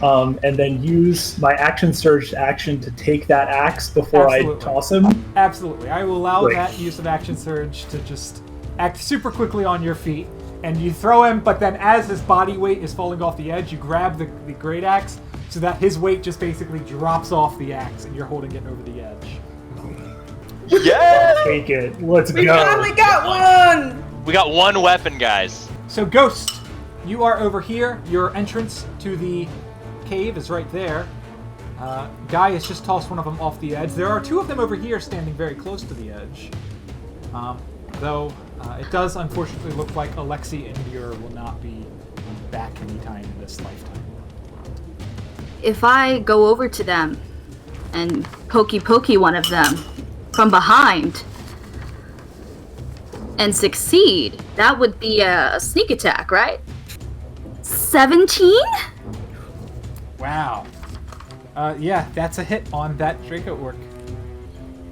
and then use my action surge action to take that axe before I toss him? Absolutely, I will allow Great. that use of action surge to just act super quickly on your feet, and you throw him. But then, as his body weight is falling off the edge, you grab the great axe so that his weight just basically drops off the axe, and you're holding it over the edge. Yeah. Take it. Let's We go. finally got one! We got one weapon, guys. So, Ghost, you are over here. Your entrance to the cave is right there. Guy has just tossed one of them off the edge. There are two of them over here standing very close to the edge. Though it does unfortunately look like Alexi and Muir will not be back anytime in this lifetime. If I go over to them and pokey one of them from behind and succeed, that would be a sneak attack, right? 17? Wow. Yeah, that's a hit on that Draco Orc.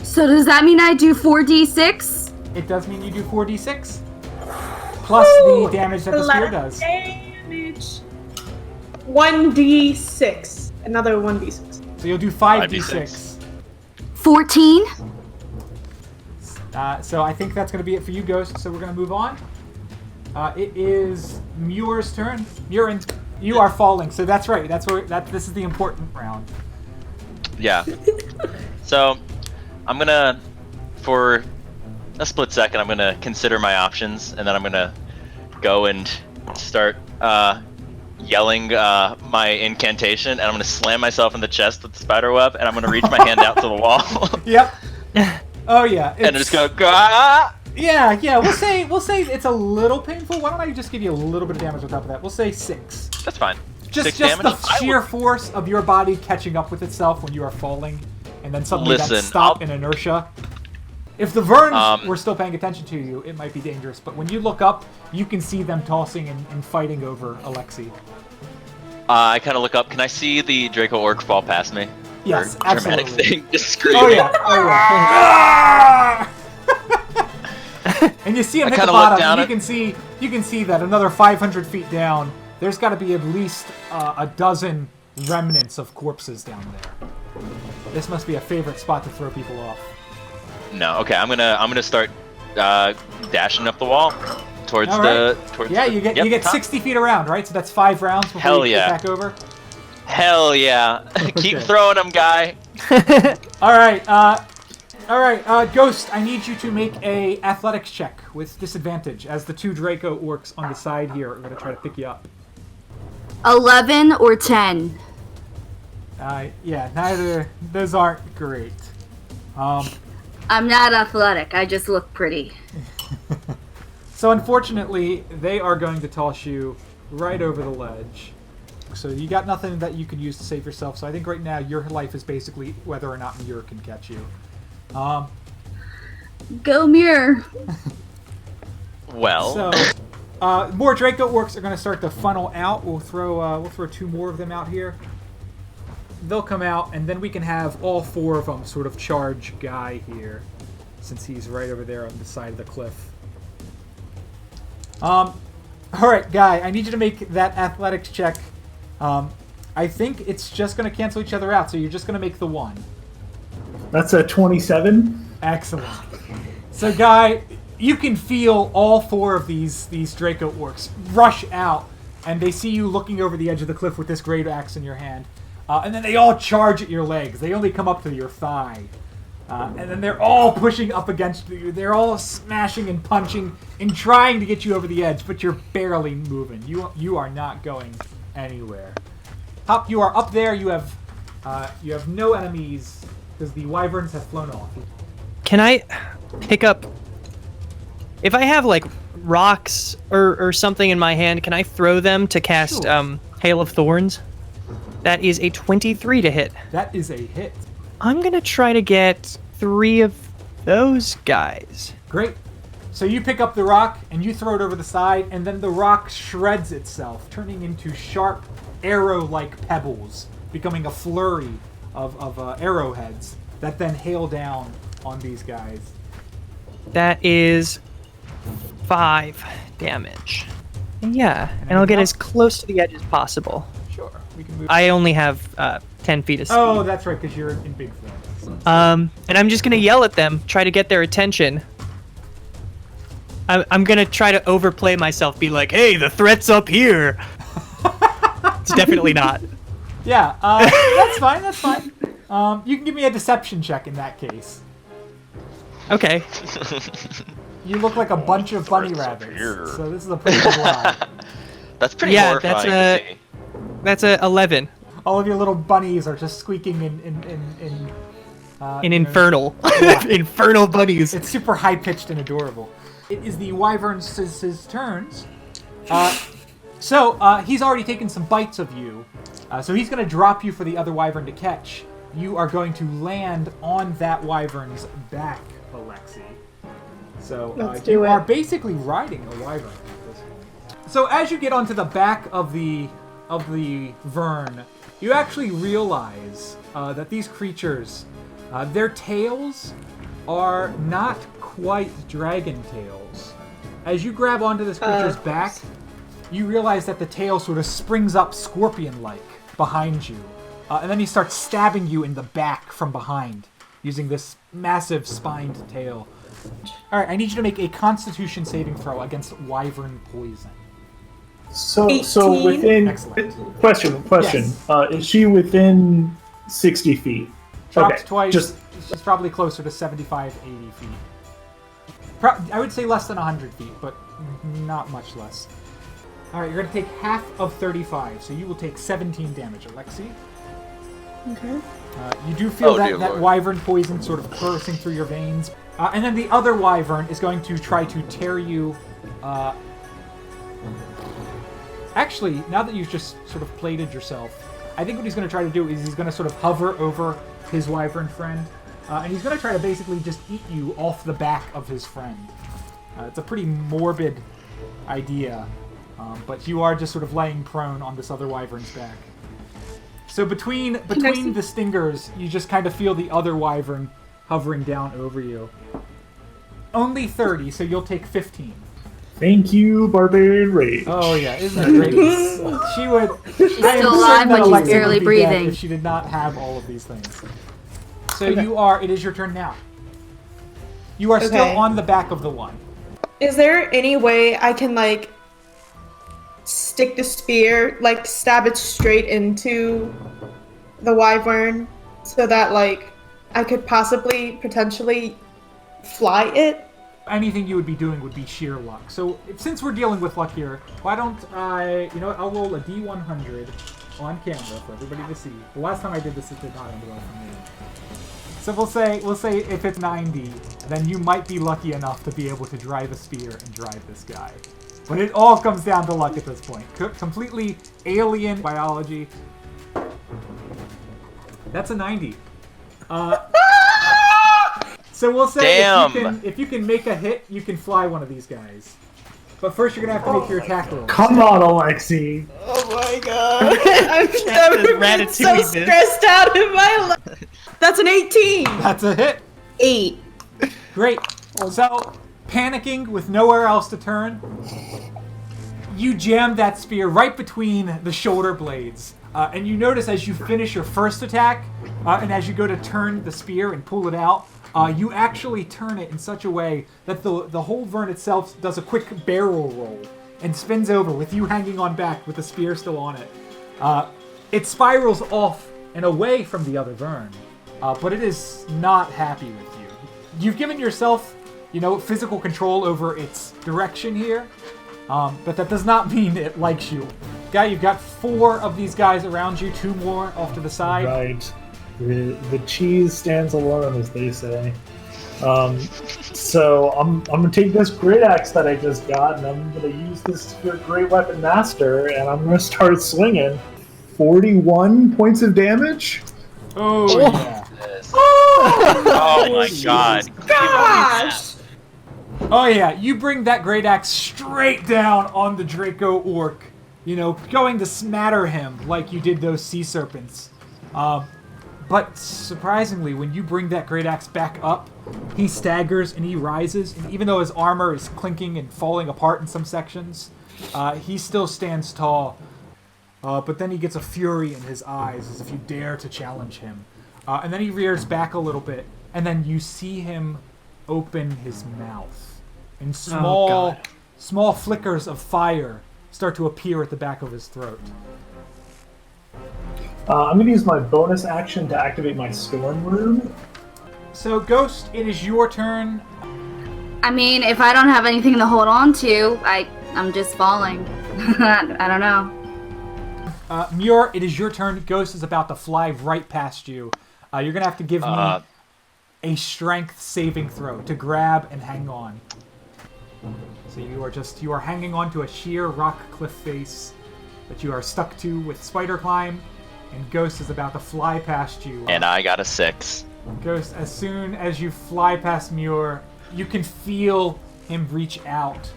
So does that mean I do 4d6? It does mean you do 4d6. Plus the damage that the spear does. Damage. 1d6. Another 1d6. So you'll do 5d6. 14? So I think that's going to be it for you, Ghost. So we're going to move on. It is Muir's turn. Muir, you are falling. So that's right. This is the important round. Yeah. So, I'm gonna, for a split second, I'm gonna consider my options, and then I'm gonna go and start yelling my incantation, and I'm gonna slam myself in the chest with the spider web, and I'm gonna reach my hand out to the wall. Yep. Oh yeah. And just go, ah! Yeah. We'll say it's a little painful. Why don't I just give you a little bit of damage on top of that? We'll say 6. That's fine. Just 6 the damage? sheer force of your body catching up with itself when you are falling, and then suddenly that stop in inertia. If the Verns were still paying attention to you, it might be dangerous. But when you look up, you can see them tossing and fighting over Alexi. I kind of look up. Can I see the Draco Orc fall past me? Yes, Or dramatic absolutely. thing, just screaming. Oh yeah. And you see him I hit the kinda look bottom. down And you can see that another 500 feet down, there's got to be at least a dozen remnants of corpses down there. This must be a favorite spot to throw people off. No, okay. I'm gonna start dashing up the wall towards All right. towards. Yeah, the, you get yep, you get top. 60 feet around, right? So that's 5 rounds before Hell you yeah. get back over. Hell yeah! Keep Okay. throwing them, guy. All right, Ghost. I need you to make a athletics check with disadvantage, as the two Draco Orcs on the side here are going to try to pick you up. 11 or 10? Yeah, neither. Those aren't great. I'm not athletic. I just look pretty. So unfortunately, they are going to toss you right over the ledge. So you got nothing that you can use to save yourself. So I think right now your life is basically whether or not Muir can catch you. Go Muir. Well, So more Draco orcs are going to start to funnel out. We'll throw 2 more of them out here. They'll come out, and then we can have all 4 of them sort of charge Guy here, since he's right over there on the side of the cliff. All right, Guy, I need you to make that athletics check. I think it's just going to cancel each other out, so you're just going to make the 1. That's a 27. Excellent. So, Guy, you can feel all 4 of these Draco orcs rush out, and they see you looking over the edge of the cliff with this great axe in your hand. And then they all charge at your legs. They only come up to your thigh. And then they're all pushing up against you. They're all smashing and punching and trying to get you over the edge, but you're barely moving. You are not going anywhere. Hop, you are up there. You have no enemies because the wyverns have flown off. Can I pick up... If I have, like, rocks or something in my hand, can I throw them to cast Sure. Hail of Thorns? That is a 23 to hit. That is a hit. I'm going to try to get 3 of those guys. Great. So you pick up the rock and you throw it over the side, and then the rock shreds itself, turning into sharp arrow-like pebbles, becoming a flurry of arrowheads that then hail down on these guys. That is 5 damage. Yeah, and I'll get as close to the edge as possible. Sure. We can move. I only have 10 feet of speed. Oh, that's right, because you're in big flames. And I'm just gonna yell at them, try to get their attention. I'm gonna try to overplay myself, be like, "Hey, the threat's up here." It's definitely not. Yeah, that's fine. That's fine. You can give me a deception check in that case. Okay. You look like a bunch of bunny rabbits, so this is a pretty good lie. that's pretty Yeah, horrifying that's to see. That's a 11. All of your little bunnies are just squeaking in Infernal. Yeah. Infernal bunnies. It's super high pitched and adorable. It is the wyvern's turns. So he's already taken some bites of you. So he's going to drop you for the other wyvern to catch. You are going to land on that wyvern's back, Alexi. So Let's you do it. are basically riding a wyvern at this point. So as you get onto the back of the Vern, you actually realize that these creatures, their tails are not quite dragon tails. As you grab onto this creature's back, you realize that the tail sort of springs up scorpion-like behind you. And then he starts stabbing you in the back from behind, using this massive spined tail. Alright, I need you to make a constitution saving throw against wyvern poison. So 18. within... Excellent. Question. Yes. Is she within 60 feet? Dropped Okay, twice. just- She's probably closer to 75, 80 feet. I would say less than 100 feet, but not much less. Alright, you're going to take half of 35, so you will take 17 damage, Alexi. Okay. You do feel Oh, dear that Lord. wyvern poison sort of coursing through your veins. And then the other wyvern is going to try to tear you... Actually, now that you've just sort of plated yourself, I think what he's going to try to do is he's going to sort of hover over his wyvern friend, and he's going to try to basically just eat you off the back of his friend. It's a pretty morbid idea, but you are just sort of laying prone on this other wyvern's back. So between the stingers, you just kind of feel the other wyvern hovering down over you. Only 30, so you'll take 15. Thank you, Barbarian Rage. Oh yeah, isn't that great? She would. She's still alive when she's barely breathing. If she did not have all of these things. So you are. It is your turn now. You are still Okay. on the back of the one. Is there any way I can like stick the spear, like stab it straight into the wyvern, so that like I could potentially fly it? Anything you would be doing would be sheer luck. So since we're dealing with luck here, why don't I? You know what? I'll roll a D100 on camera for everybody to see. The last time I did this, it did not end well for me. So we'll say if it's 90, then you might be lucky enough to be able to drive a spear and drive this guy. But it all comes down to luck at this point. Completely alien biology. That's a 90. So we'll say if you can make a hit, you can fly one of these guys. But first you're going to have to make your attack roll. Come on, Alexi. Oh my god. I've never been so stressed out in my life. That's an 18. That's a hit. 8. Great. So, panicking with nowhere else to turn, you jam that spear right between the shoulder blades. And you notice as you finish your first attack, and as you go to turn the spear and pull it out, you actually turn it in such a way that the whole Vern itself does a quick barrel roll and spins over with you hanging on back with the spear still on it. It spirals off and away from the other Vern, but it is not happy with you. You've given yourself, physical control over its direction here, but that does not mean it likes you. Guy, you've got 4 of these guys around you, 2 more off to the side. Right. The cheese stands alone, as they say. So I'm gonna take this great axe that I just got, and I'm gonna use this for Great Weapon Master, and I'm gonna start swinging. 41 points of damage. Oh yeah. Oh my god. Gosh! Oh yeah, you bring that great axe straight down on the Draco Orc, going to smatter him like you did those sea serpents. But surprisingly, when you bring that great axe back up, he staggers and he rises, and even though his armor is clinking and falling apart in some sections, he still stands tall. But then he gets a fury in his eyes as if you dare to challenge him. And then he rears back a little bit, and then you see him open his mouth. And small flickers of fire start to appear at the back of his throat. I'm going to use my bonus action to activate my Storm Rune. So, Ghost, it is your turn. I mean, if I don't have anything to hold on to, I'm just falling. I don't know. Muir, it is your turn. Ghost is about to fly right past you. You're going to have to give me a strength saving throw to grab and hang on. So you are hanging on to a sheer rock cliff face that you are stuck to with spider climb, and Ghost is about to fly past you. And I got a 6. Ghost, as soon as you fly past Muir, you can feel him reach out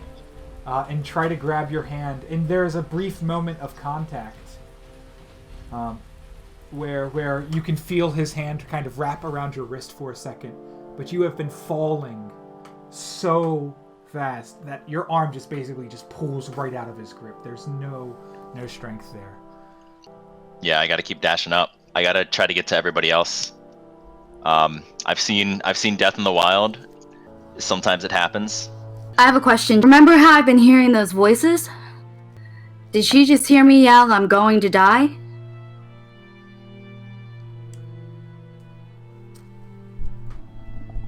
and try to grab your hand, and there's a brief moment of contact where you can feel his hand kind of wrap around your wrist for a second, but you have been falling so fast that your arm just basically pulls right out of his grip. There's no strength there. Yeah, I gotta keep dashing up. I gotta try to get to everybody else. I've seen death in the wild. Sometimes it happens. I have a question. Remember how I've been hearing those voices? Did she just hear me yell, "I'm going to die"?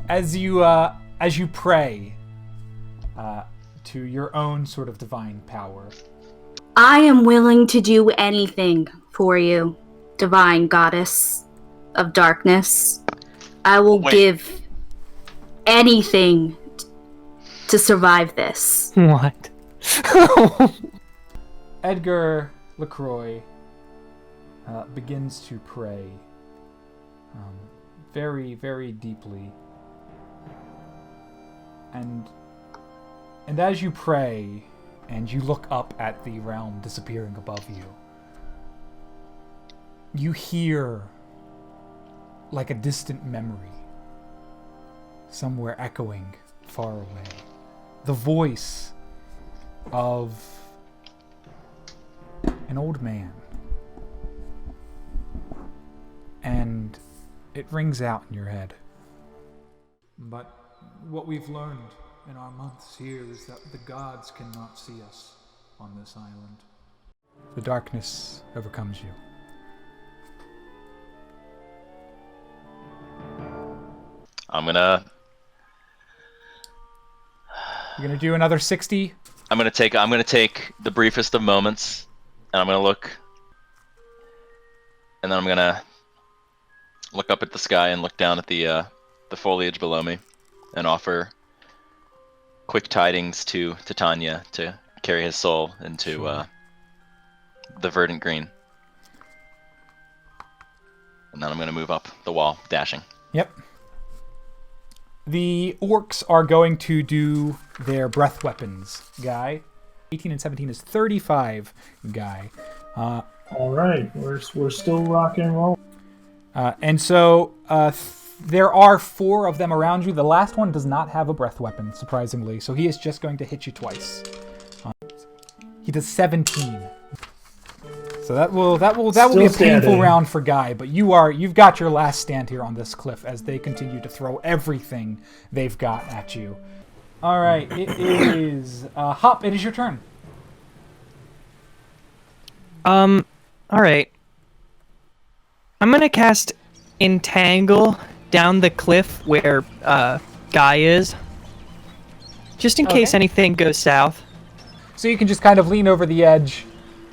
As you pray to your own sort of divine power, I am willing to do anything for you, divine goddess of darkness. I will give anything to survive this. What? Edgar LaCroix begins to pray very, very deeply. And as you pray, and you look up at the realm disappearing above you, you hear, like a distant memory, somewhere echoing far away, the voice of an old man. And it rings out in your head. But what we've learned in our months here is that the gods cannot see us on this island. The darkness overcomes you. You're gonna do another 60? I'm gonna take the briefest of moments, and I'm gonna look, and then I'm gonna look up at the sky and look down at the foliage below me. and offer quick tidings to Titania to carry his soul into the verdant green. And then I'm going to move up the wall, dashing. Yep. The orcs are going to do their breath weapons, Guy. 18 and 17 is 35, Guy. All right, we're still rock and roll. And so there are 4 of them around you. The last one does not have a breath weapon, surprisingly, so he is just going to hit you twice. He does 17. So that will be a painful round for Guy, but you've got your last stand here on this cliff as they continue to throw everything they've got at you. All right, it is Hop. It is your turn. All right. I'm gonna cast Entangle down the cliff where Guy is, just in case anything goes south. So you can just kind of lean over the edge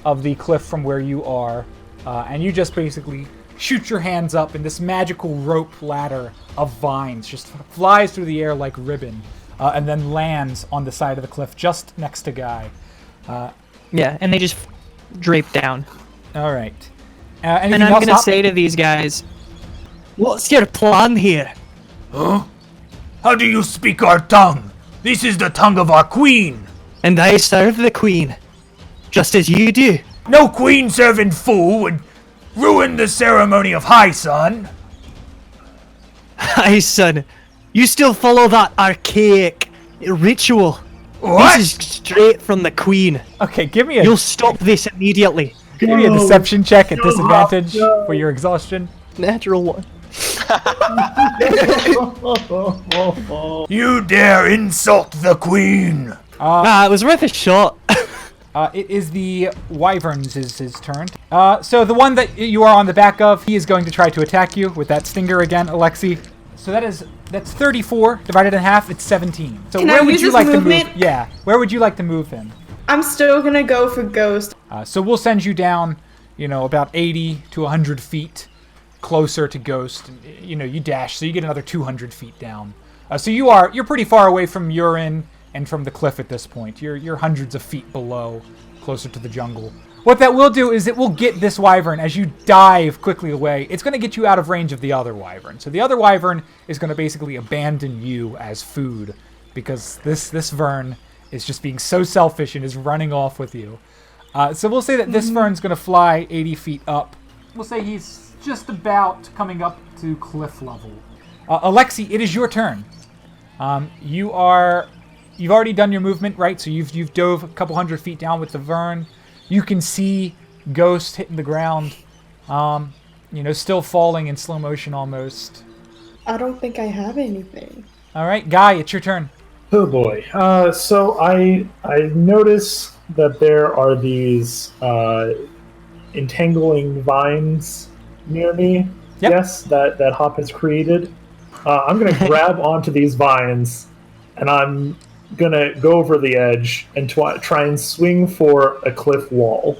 of the cliff from where you are, and you just basically shoot your hands up, and this magical rope ladder of vines just flies through the air like ribbon, and then lands on the side of the cliff just next to Guy. Yeah, and they just drape down. All right. And Anything I'm else, gonna Hop? say to these guys, "What's your plan here?" Huh? How do you speak our tongue? This is the tongue of our queen. And I serve the queen, just as you do. No queen-serving fool would ruin the ceremony of High Sun. Aye, son, you still follow that archaic ritual. What? This is straight from the queen. Okay, give me a You'll stop this immediately. deception check at disadvantage for your exhaustion. Natural one. You dare insult the queen? It was worth a shot. It is the Wyvern's his turn. So the one that you are on the back of, he is going to try to attack you with that stinger again, Alexi. So that's 34 divided in half. It's 17. So Can where I would use you this like to movement? move? Yeah, where would you like to move him? I'm still gonna go for Ghost. So we'll send you down, about 80 to 100 feet closer to Ghost. You dash, so you get another 200 feet down. So you're pretty far away from Urin and from the cliff at this point. You're hundreds of feet below, closer to the jungle. What that will do is it will get this wyvern as you dive quickly away. It's going to get you out of range of the other wyvern. So the other wyvern is going to basically abandon you as food because this vern is just being so selfish and is running off with you. So we'll say that this vern's going to fly 80 feet up. We'll say he's just about coming up to cliff level. Alexi, it is your turn. You've already done your movement, right? So you've dove a couple hundred feet down with the vern. You can see Ghost hitting the ground, still falling in slow motion almost. I don't think I have anything. All right, Guy, it's your turn. Oh boy. So I notice that there are these entangling vines near me. Yep. Yes, that Hop has created. I'm gonna grab onto these vines, and I'm gonna go over the edge and try and swing for a cliff wall.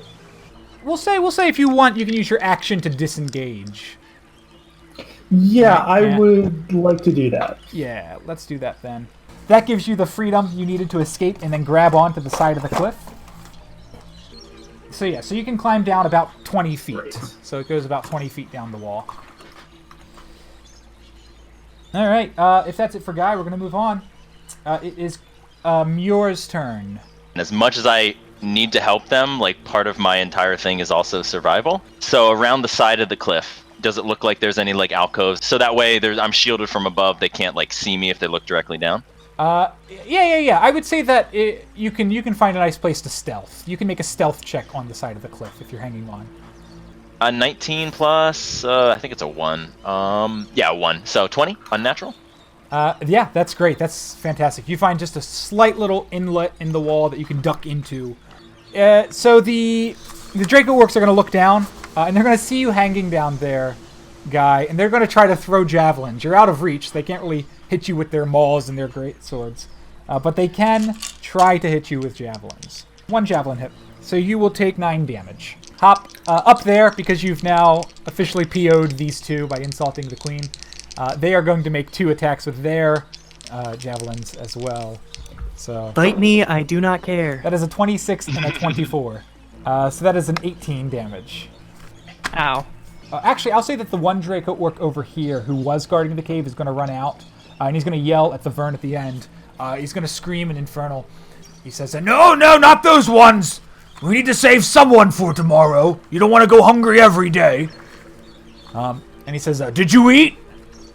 We'll say if you want, you can use your action to disengage. Yeah, Right, I yeah. would like to do that. Yeah, let's do that then. That gives you the freedom you needed to escape and then grab onto the side of the cliff. So yeah, so you can climb down about 20 feet. Great. So it goes about 20 feet down the wall. All right, if that's it for Guy, we're going to move on. It is Muir's turn. And as much as I need to help them, part of my entire thing is also survival. So around the side of the cliff, does it look like there's any alcoves? So that way I'm shielded from above. They can't see me if they look directly down. Yeah. I would say that you can find a nice place to stealth. You can make a stealth check on the side of the cliff if you're hanging on. 19 plus, I think it's a 1. Yeah, 1. So 20, unnatural. Yeah, that's great. That's fantastic. You find just a slight little inlet in the wall that you can duck into. So the Draco orcs are going to look down, and they're going to see you hanging down there, Guy, and they're going to try to throw javelins. You're out of reach. They can't really hit you with their mauls and their great swords, but they can try to hit you with javelins. 1 javelin hit. So you will take 9 damage. Hop up there, because you've now officially PO'd these two by insulting the queen. They are going to make 2 attacks with their javelins as well. So Bite me, I do not care. that is a 26 and a 24. So that is an 18 damage. Ow. Actually, I'll say that the one Draco Orc over here who was guarding the cave is going to run out, and he's going to yell at the Vern at the end. He's going to scream in Infernal. He says, No, not those ones! We need to save someone for tomorrow. You don't want to go hungry every day. and he says, did you eat?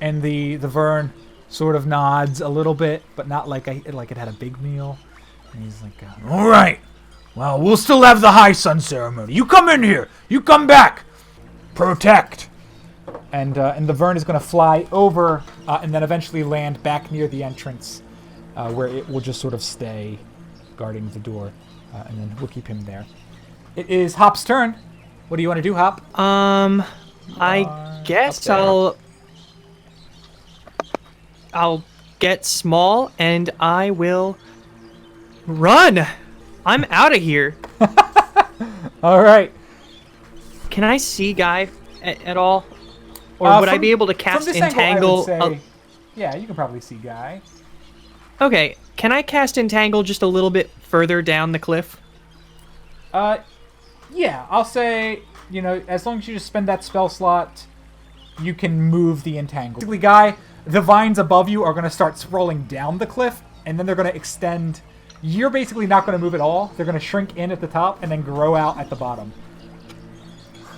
And the Vern sort of nods a little bit, but not like it had a big meal. And he's like, All right. Well, we'll still have the high sun ceremony. You come in here. You come back. Protect. and the Vern is going to fly over and then eventually land back near the entrance, where it will just sort of stay guarding the door, and then we'll keep him there. It is Hop's turn. What do you want to do, Hop? I guess I'll get small and I will run. I'm out of here. All right. Can I see Guy at all? Or would I be able to from cast this Entangle? Angle, I would say, yeah, you can probably see Guy. Okay, can I cast Entangle just a little bit further down the cliff? Yeah, I'll say, as long as you just spend that spell slot, you can move the Entangle. Basically, Guy, the vines above you are going to start scrolling down the cliff, and then they're going to extend. You're basically not going to move at all. They're going to shrink in at the top and then grow out at the bottom.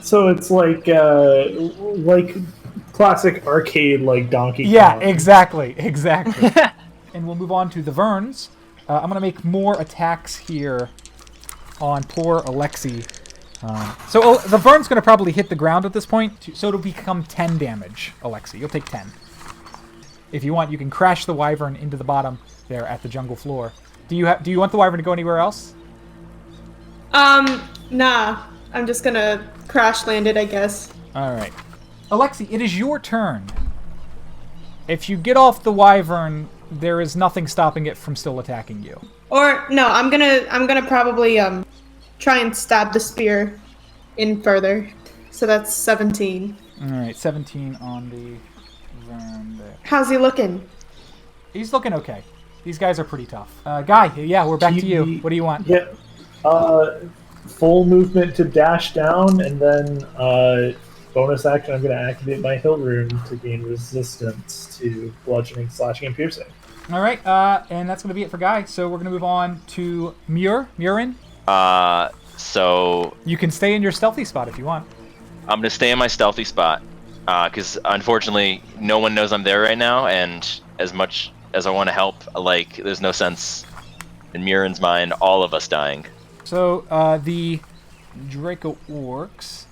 So it's like classic arcade, like Donkey Kong. Yeah, exactly. And we'll move on to the Verns. I'm going to make more attacks here on poor Alexi. So the Vern's going to probably hit the ground at this point, so it'll become 10 damage, Alexi. You'll take 10. If you want, you can crash the Wyvern into the bottom there at the jungle floor. Do you want the Wyvern to go anywhere else? Nah. I'm just gonna crash land it, I guess. All right. Alexi, it is your turn. If you get off the Wyvern, there is nothing stopping it from still attacking you. Or no, I'm gonna probably try and stab the spear in further. So that's 17. All right, 17 on the Vern there. How's he looking? He's looking okay. These guys are pretty tough. Guy, yeah, we're back to you. What do you want? Yeah. Full movement to dash down, and then bonus action, I'm going to activate my hill rune to gain resistance to bludgeoning, slashing, and piercing. All right, and that's going to be it for Guy. So we're going to move on to Murin. So You can stay in your stealthy spot if you want. I'm gonna stay in my stealthy spot, because unfortunately no one knows I'm there right now, and as much as I want to help, there's no sense in Murin's mind all of us dying. So the Draco Orcs,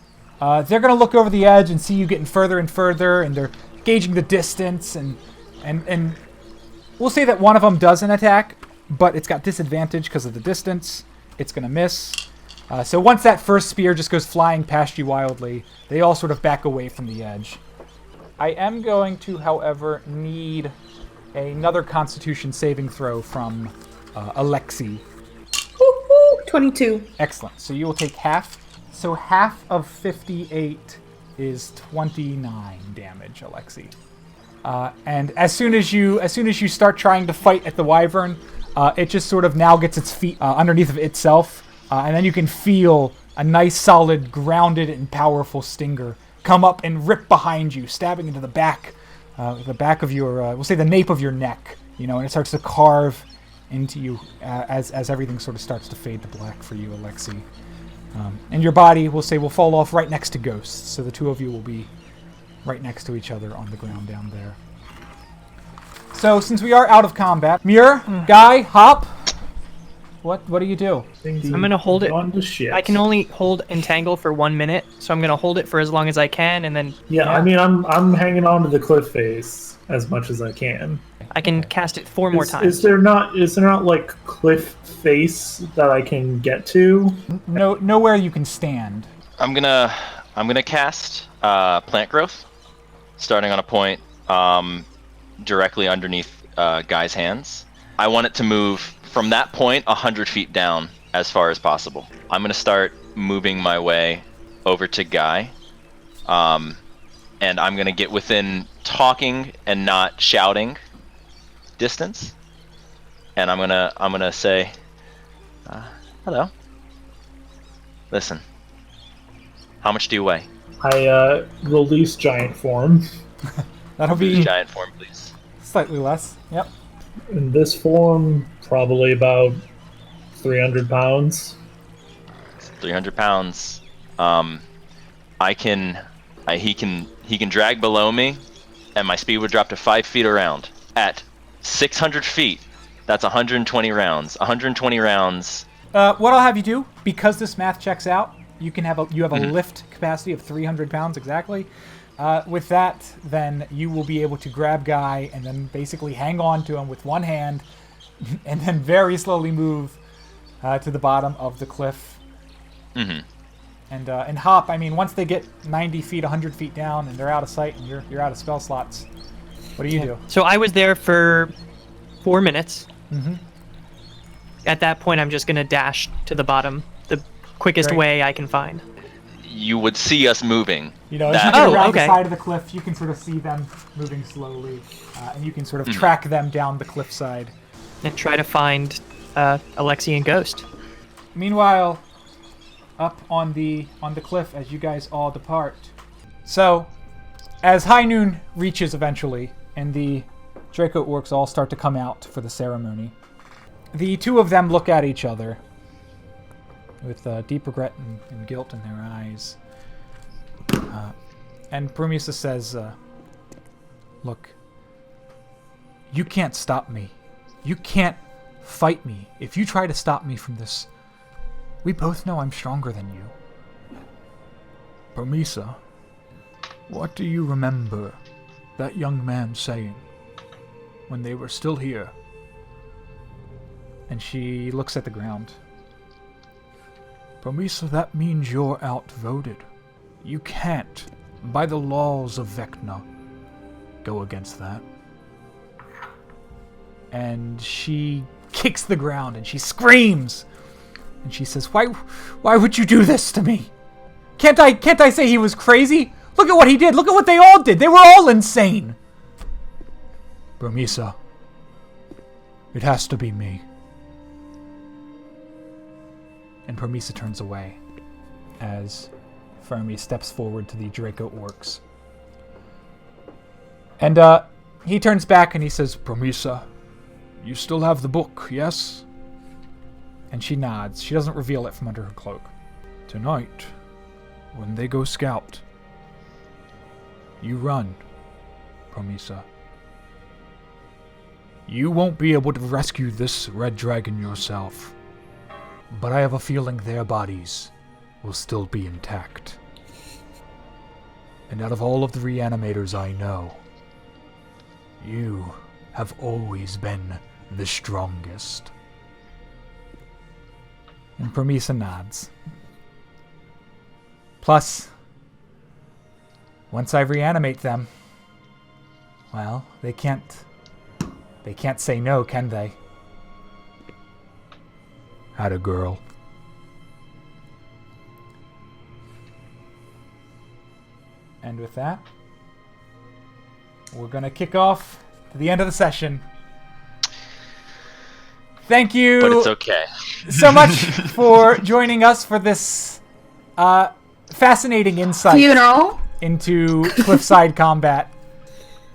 they're going to look over the edge and see you getting further and further, and they're gauging the distance, and we'll say that one of them doesn't attack, but it's got disadvantage because of the distance. It's going to miss. So once that first spear just goes flying past you wildly, they all sort of back away from the edge. I am going to, however, need another Constitution saving throw from Alexi. 22. Excellent. So you will take half. So half of 58 is 29 damage, Alexi. And as soon as you start trying to fight at the Wyvern, it just sort of now gets its feet underneath of itself, and then you can feel a nice, solid, grounded, and powerful stinger come up and rip behind you, stabbing into the back of your, we'll say the nape of your neck, and it starts to carve into you as everything sort of starts to fade to black for you, Alexi. And your body, we'll say, will fall off right next to Ghost, so the two of you will be right next to each other on the ground down there. So, since we are out of combat, Muir, Guy, Hop, what do you do? I'm gonna hold it. On to shit. I can only hold Entangle for 1 minute, so I'm gonna hold it for as long as I can, and then Yeah, I mean, I'm hanging on to the cliff face as much as I can. I can cast it 4 more times. Is there not like cliff face that I can get to? No, nowhere you can stand. I'm gonna cast plant growth, starting on a point directly underneath Guy's hands. I want it to move from that point 100 feet down as far as possible. I'm gonna start moving my way over to Guy, and I'm gonna get within talking and not shouting distance, and I'm gonna say, hello. Listen, how much do you weigh? I release giant form. That'll be Giant form, please. slightly less. Yep. In this form, probably about 300 pounds. 300 pounds. He can drag below me, and my speed would drop to 5 feet around. At 600 feet, that's 120 rounds. 120 rounds. What I'll have you do, because this math checks out, you have a lift capacity of 300 pounds exactly. With that, then you will be able to grab Guy and then basically hang on to him with one hand, and then very slowly move to the bottom of the cliff. Mm-hmm. And hop. I mean, once they get 90 feet, 100 feet down, and they're out of sight, and you're out of spell slots. What do you do? So I was there for 4 minutes. Mm-hmm. At that point, I'm just gonna dash to the bottom, the quickest Great. way I can find. You would see us moving. You know, as you That- get Oh, around okay. the side of the cliff, you can sort of see them moving slowly, and you can sort of track them down the cliffside. And try to find Alexi and Ghost. Meanwhile, up on the cliff as you guys all depart. So, as high noon reaches eventually, and the Draco orcs all start to come out for the ceremony, the two of them look at each other with deep regret and guilt in their eyes. And Promisa says, "Look, you can't stop me. You can't fight me. If you try to stop me from this, we both know I'm stronger than you." Promisa, what do you remember that young man saying when they were still here? And she looks at the ground. Promisa, that means you're outvoted. You can't, by the laws of Vecna, go against that. And she kicks the ground and she screams. And she says, Why would you do this to me? Can't I say he was crazy? Look at what he did. Look at what they all did. They were all insane. Promisa, it has to be me. And Promisa turns away as Fermi steps forward to the Draco orcs. And he turns back and he says, Promisa, you still have the book, yes? and she nods. She doesn't reveal it from under her cloak. Tonight, when they go scout, you run, Promisa. You won't be able to rescue this red dragon yourself, but I have a feeling their bodies will still be intact. And out of all of the reanimators I know, you have always been the strongest. And Promisa nods. Plus, once I reanimate them, well, they can't say no, can they? Had a girl. And with that, we're going to kick off to the end of the session. Thank you But it's okay. so much for joining us for this fascinating insight Funeral. into cliffside combat.